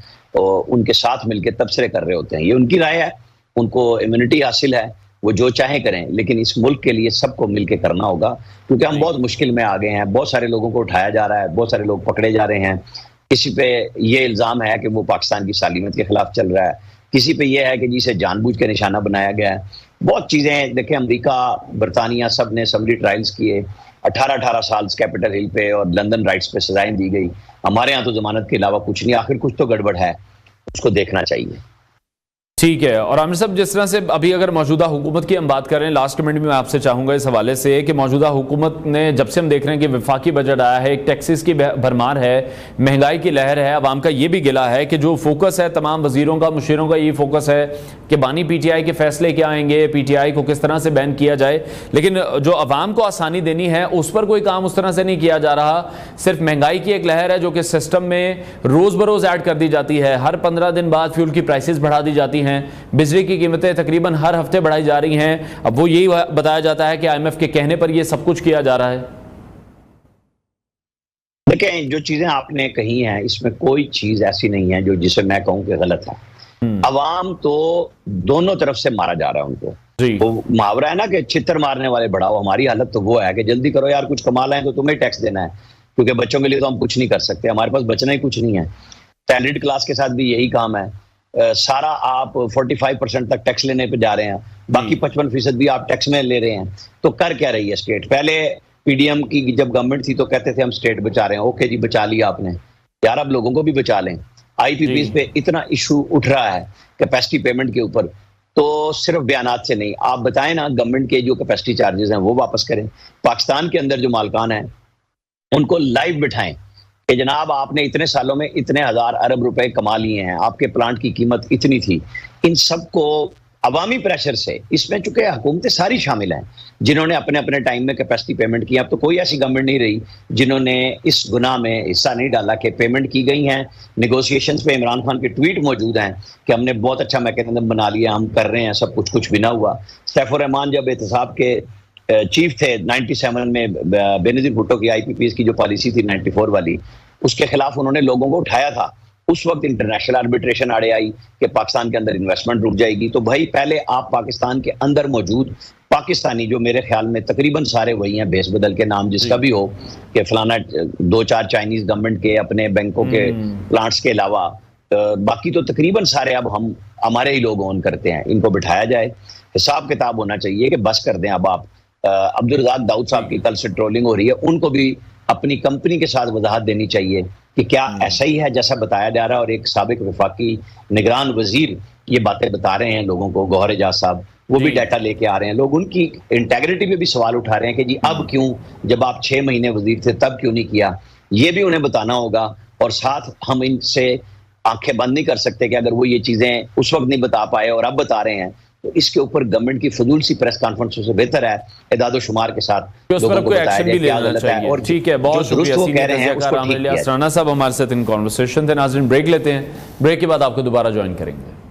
उनके साथ मिलकर तबसरे कर रहे होते हैं। ये उनकी राय है, उनको इम्यूनिटी हासिल है, वो जो चाहे करें, लेकिन इस मुल्क के लिए सबको मिलकर करना होगा, क्योंकि हम बहुत मुश्किल में आ गए हैं। बहुत सारे लोगों को उठाया जा रहा है, बहुत सारे लोग पकड़े जा रहे हैं। किसी पे ये इल्जाम है कि वो पाकिस्तान की सालिमत के खिलाफ चल रहा है, किसी पे ये है कि जिसे जानबूझ के निशाना बनाया गया है। बहुत चीजें देखें, अमेरिका, बरतानिया सब ने असम्बली ट्रायल्स किए, 18-18 साल कैपिटल हिल पे और लंदन राइट्स पे सजाएं दी गई। हमारे यहाँ तो जमानत के अलावा कुछ नहीं। आखिर कुछ तो गड़बड़ है, उसको देखना चाहिए। ठीक है। और आमिर साहब, जिस तरह से अभी अगर मौजूदा हुकूमत की हम बात करें, लास्ट कमेंट में मैं आपसे चाहूँगा इस हवाले से कि मौजूदा हुकूमत ने, जब से हम देख रहे हैं कि वफाकी बजट आया है, एक टैक्सेस की भरमार है, महंगाई की लहर है, अवाम का ये भी गिला है कि जो फोकस है तमाम वजीरों का, मुशीरों का, ये फोकस है कि बानी पीटीआई के फैसले क्या आएंगे, पीटीआई को किस तरह से बैन किया जाए, लेकिन जो अवाम को आसानी देनी है उस पर कोई काम उस तरह से नहीं किया जा रहा। सिर्फ महंगाई की एक लहर है जो कि सिस्टम में रोज़ बरोज़ ऐड कर दी जाती है। हर 15 दिन बाद फ्यूल की प्राइसेस बढ़ा दी जाती हैं, बिजली की कीमतें तकरीबन हर हफ्ते बढ़ाई जा रही हैं। अब वो यही बताया जाता है कि आईएमएफ के कहने पर ये सब कुछ किया जा रहा है। देखें, जो चीजें आपने कही हैं इसमें कोई चीज ऐसी नहीं है जो जिसे मैं कहूं कि गलत है। अवाम तो दोनों तरफ से मारा जा रहा है उनको। वो मुहावरा है ना कि चित्तर मारने वाले बढ़ाओ। हमारी हालत तो वो है कि जल्दी करो यार, कुछ कमा लाएं तो तुम्हें टैक्स देना है, क्योंकि बच्चों के लिए तो हम कुछ नहीं कर सकते, हमारे पास बचना ही कुछ नहीं है। सैलरीड क्लास के साथ भी यही काम है। सारा आप 45% तक टैक्स लेने पे जा रहे हैं, बाकी 55% भी आप टैक्स में ले रहे हैं। तो कर क्या रही है स्टेट? पहले पीडीएम की जब गवर्नमेंट थी तो कहते थे हम स्टेट बचा रहे हैं। ओके जी, बचा लिया आपने, यार अब लोगों को भी बचा लें। आईपीपीज पे इतना इशू उठ रहा है कैपेसिटी पेमेंट के ऊपर, तो सिर्फ बयानात से नहीं, आप बताएं ना, गवर्नमेंट के जो कैपेसिटी चार्जेस हैं वो वापस करें। पाकिस्तान के अंदर जो मालकान है उनको लाइव बिठाएं कि जनाब आपने इतने सालों में इतने हजार अरब रुपए कमा लिए हैं, आपके प्लांट की कीमत इतनी थी। इन सबको अवामी प्रेशर से, इसमें चूंकि हुकूमतें सारी शामिल हैं जिन्होंने अपने अपने टाइम में कैपेसिटी पेमेंट की। अब तो कोई ऐसी गवर्नमेंट नहीं रही जिन्होंने इस गुनाह में हिस्सा नहीं डाला कि पेमेंट की गई हैं। नेगोशिएशंस पे इमरान खान के ट्वीट मौजूद हैं कि हमने बहुत अच्छा मैकेनिज्म बना लिया, हम कर रहे हैं सब कुछ भी ना हुआ। सैफुर रहमान जब एहतसाब के चीफ थे 97 में, बेनजीर भुट्टो की आईपीपीज की जो पॉलिसी थी 94 वाली, उसके खिलाफ उन्होंने लोगों को उठाया था। उस वक्त इंटरनेशनल आर्बिट्रेशन आड़े आई कि पाकिस्तान के अंदर इन्वेस्टमेंट रुक जाएगी। तो भाई पहले आप पाकिस्तान के अंदर मौजूद पाकिस्तानी, जो मेरे ख्याल में तकरीबन सारे वही हैं, बेस बदल के नाम जिसका भी हो, कि फलाना 2-4 चाइनीज गवर्नमेंट के अपने बैंकों के प्लांट्स के अलावा बाकी तो तकरीबन सारे अब हमारे ही लोग ओन करते हैं। इनको बिठाया जाए, हिसाब किताब होना चाहिए कि बस कर दें अब आप। अब्दुल रज़ाक दाऊद साहब की कल से ट्रोलिंग हो रही है, उनको भी अपनी कंपनी के साथ वजाहत देनी चाहिए कि क्या ऐसा ही है जैसा बताया जा रहा है। और एक साबिक वफाकी निगरान वजीर ये बातें बता रहे हैं लोगों को, गौहर एजाज साहब, वो भी डाटा लेके आ रहे हैं। लोग उनकी इंटेग्रिटी पे भी सवाल उठा रहे हैं कि जी अब क्यों, जब आप 6 महीने वजीर थे तब क्यों नहीं किया। ये भी उन्हें बताना होगा। और साथ हम इनसे आंखें बंद नहीं कर सकते कि अगर वो ये चीजें उस वक्त नहीं बता पाए और अब बता रहे हैं, तो इसके ऊपर गवर्नमेंट की फजूल सी प्रेस कॉन्फ्रेंस से बेहतर है इदादो शुमार के साथ लोगों को बताया जाए क्या गलत है। और ठीक है, बहुत शुक्रिया वो कह रहे हैं उसको ठीक किया। राना साहब हमारे साथ इन कॉन्वर्सेशन थे। नाज़रीन ब्रेक लेते हैं, ब्रेक के बाद आपको दोबारा ज्वाइन करेंगे।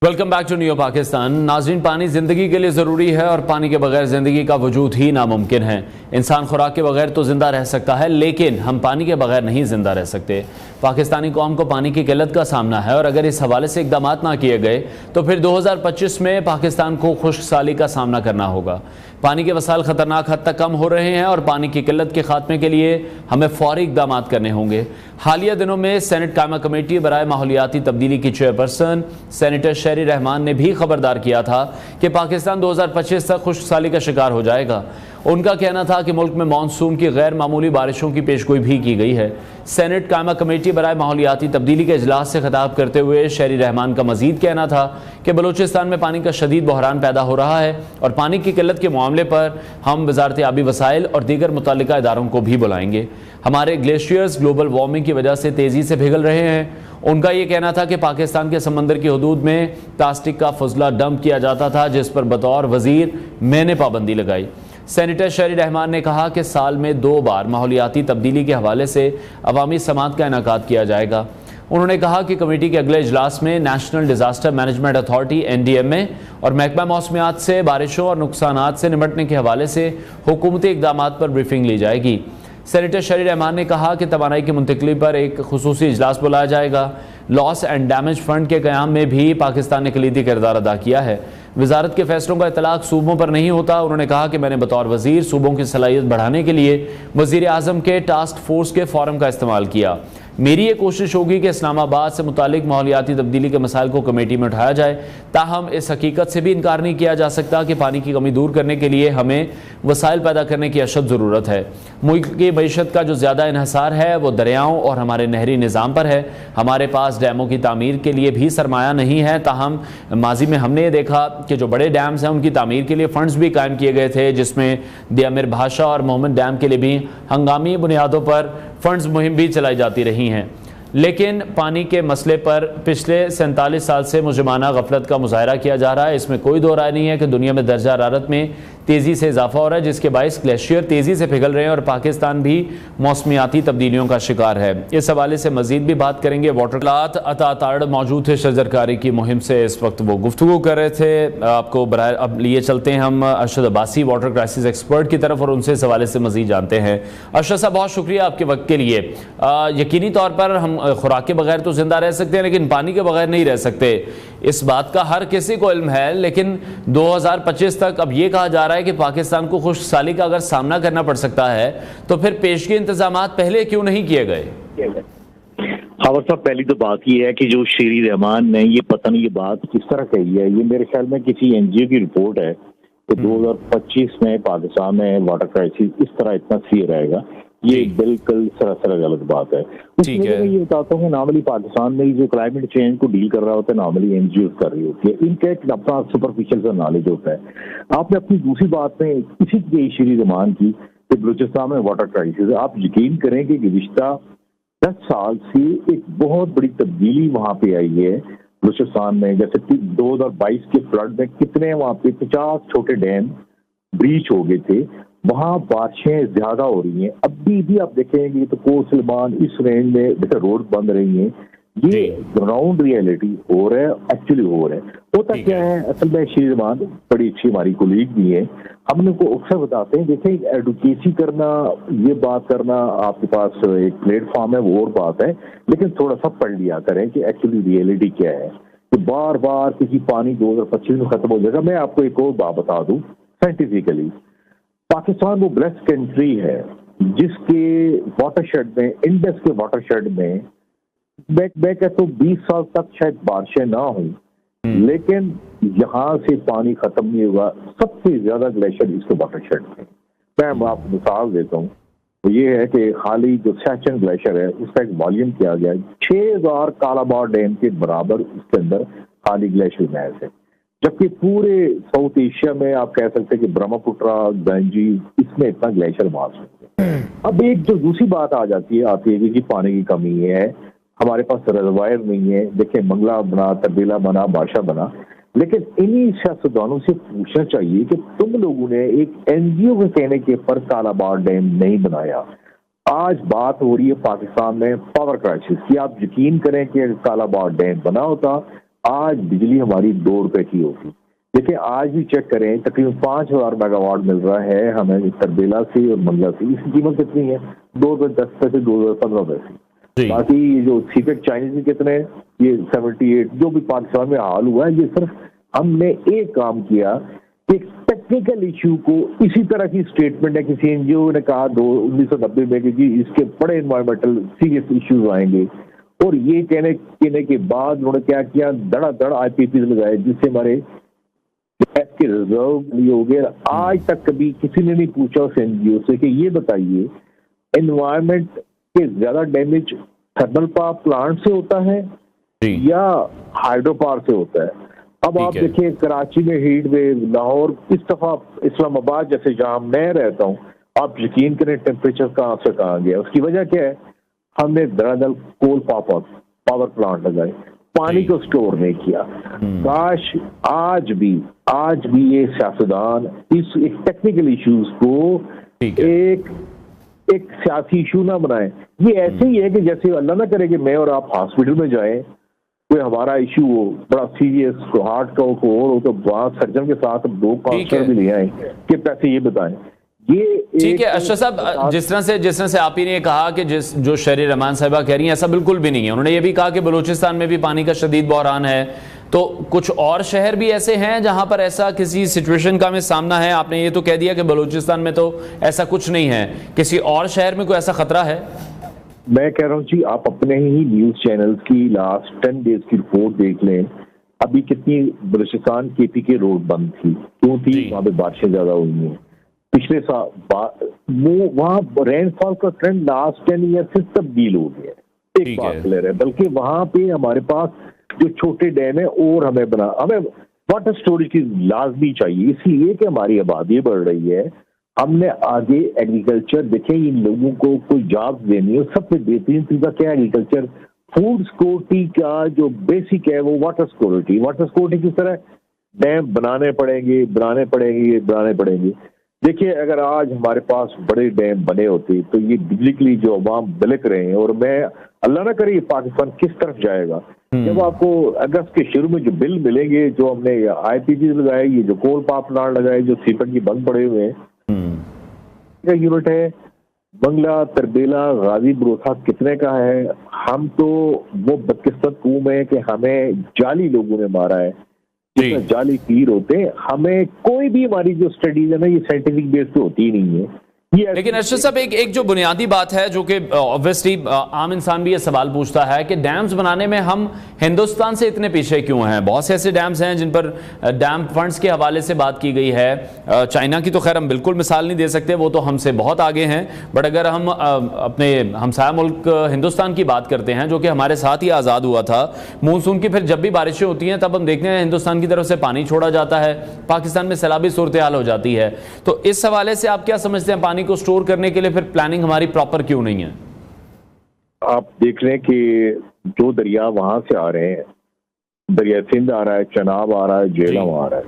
Welcome back to new Pakistan. नाज़रीन, पानी ज़िंदगी के लिए ज़रूरी है और पानी के बगैर ज़िंदगी का वजूद ही नामुमकिन है। इंसान खुराक के बगैर तो ज़िंदा रह सकता है, लेकिन हम पानी के बगैर नहीं ज़िंदा रह सकते। पाकिस्तानी कौम को पानी की किल्लत का सामना है और अगर इस हवाले से इकदाम ना किए गए तो फिर 2025 में पाकिस्तान को खुश्कसाली का सामना करना होगा। पानी के वसाइल ख़तरनाक हद तक कम हो रहे हैं और पानी की किल्लत के खात्मे के लिए हमें फ़ौरी इकदाम करने होंगे। हालिया दिनों में सेनेट कायमा कमेटी बराए माहौलियाती तब्दीली की चेयरपर्सन सेनेटर शेरी रहमान ने भी खबरदार किया था कि पाकिस्तान 2025 तक खुश्कसाली का शिकार हो जाएगा। उनका कहना था कि मुल्क में मानसून की गैर मामूली बारिशों की पेशगोई भी की गई है। सेनेट कायमा कमेटी बराए माहौलियाती तब्दीली के इजलास से खिताब करते हुए शेरी रहमान का मजीद कहना था कि बलूचिस्तान में पानी का शदीद बहरान पैदा हो रहा है और पानी की किल्लत के मामले पर हम वजारत आबी वसाइल और दीगर मुतल्लिका इदारों को भी बुलाएंगे। हमारे ग्लेशियर्स ग्लोबल वार्मिंग की वजह से तेज़ी से पिघल रहे हैं। उनका ये कहना था कि पाकिस्तान के समंदर की हदूद में प्लास्टिक का फजला डंप किया जाता था, जिस पर बतौर वजीर मैंने पाबंदी लगाई। सेनेटर शेरी रहमान ने कहा कि साल में 2 बार माहौलियाती तब्दीली के हवाले से अवामी समात का इनेकाद किया जाएगा। उन्होंने कहा कि कमेटी के अगले इजलास में national disaster management authority NDMA और महकमा मौसमियात से बारिशों और नुकसानात से निपटने के हवाले से हुकूमती इक़दामात पर ब्रीफिंग ली जाएगी। सेनेटर शेरी रहमान ने कहा कि तवानाई की मुंतकली पर एक खुसूसी इजलास बुलाया जाएगा। लॉस एंड डैमेज फंड के क़याम में भी पाकिस्तान ने कलीदी किरदार अदा किया है। वजारत के फैसलों का इतलाक सूबों पर नहीं होता। उन्होंने कहा कि मैंने बतौर वजीर सूबों की सलाहियत बढ़ाने के लिए वजीर आज़म के टास्क फोर्स के फोरम का इस्तेमाल किया। मेरी ये कोशिश होगी कि इस्लामाबाद से मुतालिक माहौलियाती तब्दीली के मसाइल को कमेटी में उठाया जाए। ताहम इस हकीकत से भी इनकार नहीं किया जा सकता कि पानी की कमी दूर करने के लिए हमें वसाइल पैदा करने की अशद ज़रूरत है। मुल्क की मईशत का जो ज़्यादा इन्हसार है वो दरियाओं और हमारे नहरी निज़ाम पर है। हमारे पास डैमों की तामीर के लिए भी सरमाया नहीं है। ताहम माजी में हमने ये देखा कि जो बड़े डैम्स हैं उनकी तामीर के लिए फ़ंड्स भी कायम किए गए थे, जिसमें दियामिर भाषा और मोहम्मद डैम के लिए भी हंगामी बुनियादों पर फंड्स मुहिम भी चलाई जाती रही हैं। लेकिन पानी के मसले पर पिछले 47 साल से मुजरिमाना गफलत का मुजाहरा किया जा रहा है। इसमें कोई दो राय नहीं है कि दुनिया में दर्जा हरारत में तेज़ी से इजाफा हो रहा है, जिसके बायस ग्लेशियर तेज़ी से पिघल रहे हैं और पाकिस्तान भी मौसमियाती तब्दीलियों का शिकार है। इस हवाले से मजीद भी बात करेंगे। वाटर अताताड़ मौजूद थे शजरकारी की मुहिम से, इस वक्त वो गुफ्तगू कर रहे थे। आपको अब लिए चलते हैं हम Arshad Abbasi water crisis expert की तरफ और उनसे इस हवाले से मजीद जानते हैं। अरशद साहब, बहुत शुक्रिया आपके वक्त के लिए। यकीनी तौर पर हम खुराक के बगैर तो जिंदा रह सकते हैं, लेकिन पानी के बगैर नहीं रह सकते। इस बात का हर किसी को इल्म है, लेकिन 2025 तक अब ये कहा जा रहा है कि पाकिस्तान को खुशहाली का अगर सामना करना पड़ सकता है तो फिर पेशगी इंतजामात पहले क्यों नहीं किए गए? खबर साहब, पहली तो बात यह है कि जो शेरी रहमान ने ये पता नहीं ये बात किस तरह कही है, ये मेरे ख्याल में किसी NGO की रिपोर्ट है कि 2025 में पाकिस्तान में वाटर क्राइसिस इस तरह इतना सीवियर रहेगा। ये बिल्कुल सरासर गलत बात है। ठीक है, मैं ये बताता हूँ कि नॉर्मली पाकिस्तान में जो क्लाइमेट चेंज को डील कर रहा होता है नॉर्मली NGOs कर रही होती है, इनका एक अपना सुपरफिशियल सा नॉलेज होता है। आपने अपनी दूसरी बात में इसी की शेरी ज़मान की कि बलूचिस्तान में वाटर क्राइसिस, आप यकीन करें कि गुज़िश्ता 10 साल से एक बहुत बड़ी तब्दीली वहाँ पे आई है बलूचिस्तान में। जैसे कि 2022 के फ्लड में कितने वहाँ पे 50 छोटे डैम ब्रीच हो गए थे, वहाँ बारिशें ज्यादा हो रही हैं। अभी भी आप देखेंगे तो कोसलमान इस रेंज में जैसे रोड बंद रही हैं, ये ग्राउंड रियलिटी हो रहा है, एक्चुअली हो रहा है। होता क्या है असल में, श्रीमान बड़ी अच्छी हमारी कोलीग भी है, हम उनको अक्सर बताते हैं देखें एडवोकेसी करना, ये बात करना आपके पास एक प्लेटफॉर्म है वो और बात है, लेकिन थोड़ा सा पढ़ लिया करें कि एक्चुअली रियलिटी क्या है। तो बार बार किसी पानी 2025 में खत्म हो जाएगा। मैं आपको एक और बात बता दूं साइंटिफिकली, पाकिस्तान वो ब्लेस्ड कंट्री है जिसके वाटरशेड में, इंडस के वाटरशेड में मैं कहता हूँ 20 साल तक शायद बारिशें ना हो, लेकिन यहाँ से पानी खत्म नहीं होगा। सबसे ज्यादा ग्लेशियर इसके वाटरशेड में। मैं आपको मिसाल देता हूँ, तो ये है कि हाल ही जो सैचन ग्लेशियर है उसका एक वॉल्यूम किया गया है 6000 कालाबार डैम के बराबर उसके अंदर हाल ही ग्लेशियर मैस है, जबकि पूरे साउथ एशिया में आप कह सकते हैं कि ब्रह्मपुत्रा, गंजीज, इसमें इतना ग्लेशियर मास है। अब एक जो दूसरी बात आती है कि पानी की कमी है, हमारे पास रिजर्वायर नहीं है। देखिए मंगला बना, तरबेला बना, बादशाह बना, लेकिन इन्हीं सियासतदानों से पूछना चाहिए कि तुम लोगों ने एक एनजीओ के कहने के पर कालाबार डैम नहीं बनाया। आज बात हो रही है पाकिस्तान में पावर क्राइसिस की। आप यकीन करें कि कालाबार डैम बना होता, आज बिजली हमारी 2 रुपए की होती। देखिए आज भी चेक करें, तकरीबन 5000 मेगावाट मिल रहा है हमें तरबेला से और मंगला से। इसकी कीमत कितनी है? 2 रुपए 10 पैसे, 2 रुपए 15 पैसे। बाकी जो सीक्रेट चाइनीज में कितने, ये 78। जो भी पाकिस्तान में हाल हुआ है, ये सिर्फ हमने एक काम किया कि टेक्निकल इश्यू को, इसी तरह की स्टेटमेंट है किसी एनजीओ ने कहा 1990 में कि जी इसके बड़े एनवायरमेंटल सीरियस इश्यूज आएंगे, और ये कहने के बाद उन्होंने क्या किया, धड़ाधड़ IPPs लगाए जिससे हमारे गैस के रिजर्व लिए हो गए। आज तक कभी किसी ने नहीं पूछा उस एनजीओ से कि ये बताइए एनवायरमेंट के ज्यादा डैमेज थर्मल पावर प्लांट से होता है या हाइड्रो पावर से होता है। अब आप देखिए कराची में हीट वेव, लाहौर, इस दफा इस्लामाबाद जैसे जहां मैं रहता हूँ, आप यकीन करें टेम्परेचर कहां से कहां गया। उसकी वजह क्या है? हमने धड़ाधड़ कोल पावर प्लांट लगाए, पानी को स्टोर नहीं किया। काश आज भी ये सियासतदान इस एक टेक्निकल इश्यूज को एक सियासी इशू ना बनाए। ये ऐसे ही है कि जैसे अल्लाह ना करे कि मैं और आप हॉस्पिटल में जाएं, कोई हमारा इशू हो बड़ा सीरियस, हार्ट का हो तो वहां सर्जन के साथ 2 काउंसलर भी ले आए कि पैसे ये बताएं। ये ठीक है अशरफ साहब, जिस तरह से आप ही ने कहा कि जो शहरी रहमान साहिबा कह रही हैं, ऐसा बिल्कुल भी नहीं है। उन्होंने ये भी कहा कि बलूचिस्तान में भी पानी का शदीद बहरान है, तो कुछ और शहर भी ऐसे हैं जहां पर ऐसा किसी सिचुएशन का हमें सामना है। आपने ये तो कह दिया कि बलूचिस्तान में तो ऐसा कुछ नहीं है, किसी और शहर में कोई ऐसा खतरा है? मैं कह रहा हूँ जी, आप अपने ही न्यूज चैनल्स की लास्ट 10 डेज की रिपोर्ट देख लें। अभी कितनी बलूचिस्तान KPK रोड बंद थी, क्यों थी? वहां पे बारिशें ज्यादा हुई हैं। पिछले साल वहां रेनफॉल का ट्रेंड लास्ट 10 ईयर से तब्दील हो गया, एक बात क्लियर है। बल्कि वहां पे हमारे पास जो छोटे डैम है और हमें वाटर स्टोरेज की लाजमी चाहिए, इसलिए कि हमारी आबादी बढ़ रही है। हमने आगे एग्रीकल्चर देखे, इन लोगों को कोई जॉब देनी है, सबसे बेहतरीन तरीका क्या है? एग्रीकल्चर। फूड सिक्योरिटी का जो बेसिक है वो वाटर सिक्योरिटी किस तरह? डैम बनाने पड़ेंगे। देखिए अगर आज हमारे पास बड़े डैम बने होते तो ये बिजली के लिए जो अवाम बिलक रहे हैं, और मैं अल्लाह ना करे पाकिस्तान किस तरफ जाएगा। जब आपको अगस्त के शुरू में जो बिल मिलेंगे, जो हमने IPPs लगाए, ये जो कोल पावर प्लांट लगाए, जो सीपेट की बंद पड़े हुए हैं, यूनिट है बंगला, तरबेला, गाजी, बरोथा कितने का है? हम तो वो बदकिस्मत कौम है कि हमें जाली लोगों ने मारा है, जाली पीर होते। हमें कोई भी हमारी जो स्टडीज है ना, ये साइंटिफिक बेस पे होती ही नहीं है। लेकिन अरशद साहब एक जो बुनियादी बात है, जो कि ऑब्वियसली आम इंसान भी ये सवाल पूछता है कि डैम्स बनाने में हम हिंदुस्तान से इतने पीछे क्यों हैं? बहुत से ऐसे डैम्स हैं जिन पर डैम फंड्स के हवाले से बात की गई है। चाइना की तो खैर हम बिल्कुल मिसाल नहीं दे सकते, वो तो हमसे बहुत आगे हैं। बट अगर हम अपने हमसाया मुल्क हिंदुस्तान की बात करते हैं, जो कि हमारे साथ ही आज़ाद हुआ था, मानसून की फिर जब भी बारिशें होती हैं तब हम देखते हैं हिंदुस्तान की तरफ से पानी छोड़ा जाता है, पाकिस्तान में सैलाबी सूरत हाल हो जाती है। तो इस हवाले से आप क्या समझते हैं, पानी को स्टोर करने के लिए फिर प्लानिंग हमारी प्रॉपर क्यों नहीं है? आप देख लें कि जो दरिया वहां से आ रहे हैं, दरिया सिंध आ रहा है, चनाब आ रहा है, झेलम आ रहा है।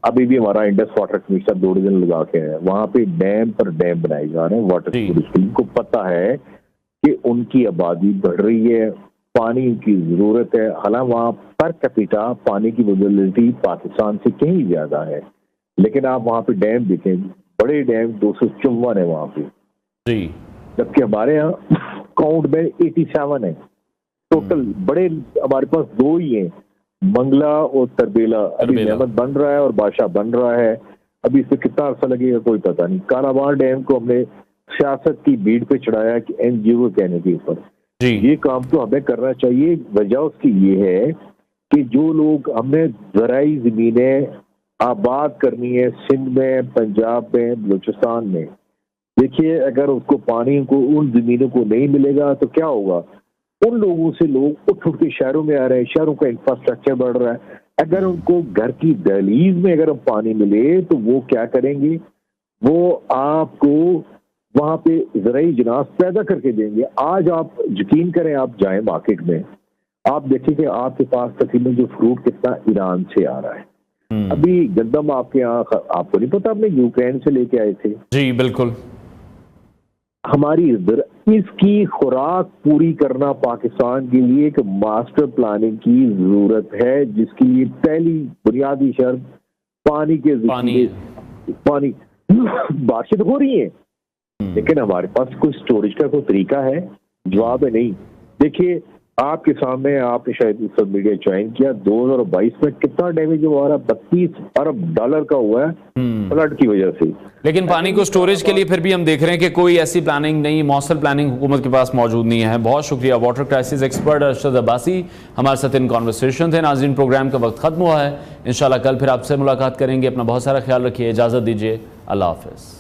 अभी भी हमारा इंडस वाटर कमीशन 2 डिवीजन लगा के है, वहां पे डैम पर डैम बनाए जा रहे हैं वाटर स्टोरेज को। पता है कि उनकी आबादी बढ़ रही है, पानी की जरूरत है। हालांकि वहां पर कैपिटा पानी की अवेलेबिलिटी पाकिस्तान से कहीं ज्यादा है, लेकिन आप वहां पे डैम देखें, बड़े डैम 254 है वहां पे, जबकि हमारे यहाँ काउंट में 87 है टोटल। बड़े हमारे पास 2 ही हैं, मंगला और तरबेला। अभी नेमत बन रहा है और बादशाह बन रहा है। अभी इसमें कितना अर्सा लगेगा कोई पता नहीं। कालाबाड़ डैम को हमने सियासत की भीड़ पे चढ़ाया कि एनजीओ कहने के ऊपर, ये काम तो हमें करना चाहिए। वजह उसकी ये है कि जो लोग हमने ज़राई ज़मीनें आबाद करनी है सिंध में, पंजाब में, बलूचिस्तान में, देखिए अगर उसको पानी को उन ज़मीनों को नहीं मिलेगा तो क्या होगा, उन लोगों से लोग उठ के शहरों में आ रहे हैं, शहरों का इंफ्रास्ट्रक्चर बढ़ रहा है। अगर उनको घर की दहलीज में अगर पानी मिले तो वो क्या करेंगे, वो आपको वहां पे ज़राई जिनास पैदा करके देंगे। आज आप यकीन करें, आप जाएं मार्केट में, आप देखें कि आपके पास तकरीबन जो फ्रूट कितना ईरान से आ रहा है। अभी गंदम आपके यहाँ, आपको नहीं पता, आपने यूक्रेन से लेके आए थे। जी बिल्कुल। हमारी इसकी खुराक पूरी करना पाकिस्तान के लिए एक मास्टर प्लानिंग की जरूरत है, जिसके लिए पहली बुनियादी शर्त पानी के पानी बारिशें तो हो रही हैं, लेकिन हमारे पास कोई स्टोरेज का कोई तरीका है? जवाब है नहीं। देखिए आपके सामने, आपने शायद सब मीडिया ज्वाइन किया, 2022 में कितना डैमेज हुआ है, 32 अरब डॉलर का हुआ है फ्लड की वजह से। लेकिन पानी को स्टोरेज के लिए फिर भी हम देख रहे हैं कि कोई ऐसी प्लानिंग नहीं, मौसम प्लानिंग हुकूमत के पास मौजूद नहीं है। बहुत शुक्रिया water crisis expert Arshad Abbasi हमारे साथ इन कॉन्वर्सेशन थे। नाज़रीन, प्रोग्राम का वक्त खत्म हुआ है, इंशाल्लाह कल फिर आपसे मुलाकात करेंगे। अपना बहुत सारा ख्याल रखिए, इजाज़त दीजिए, अल्लाह हाफ़िज़।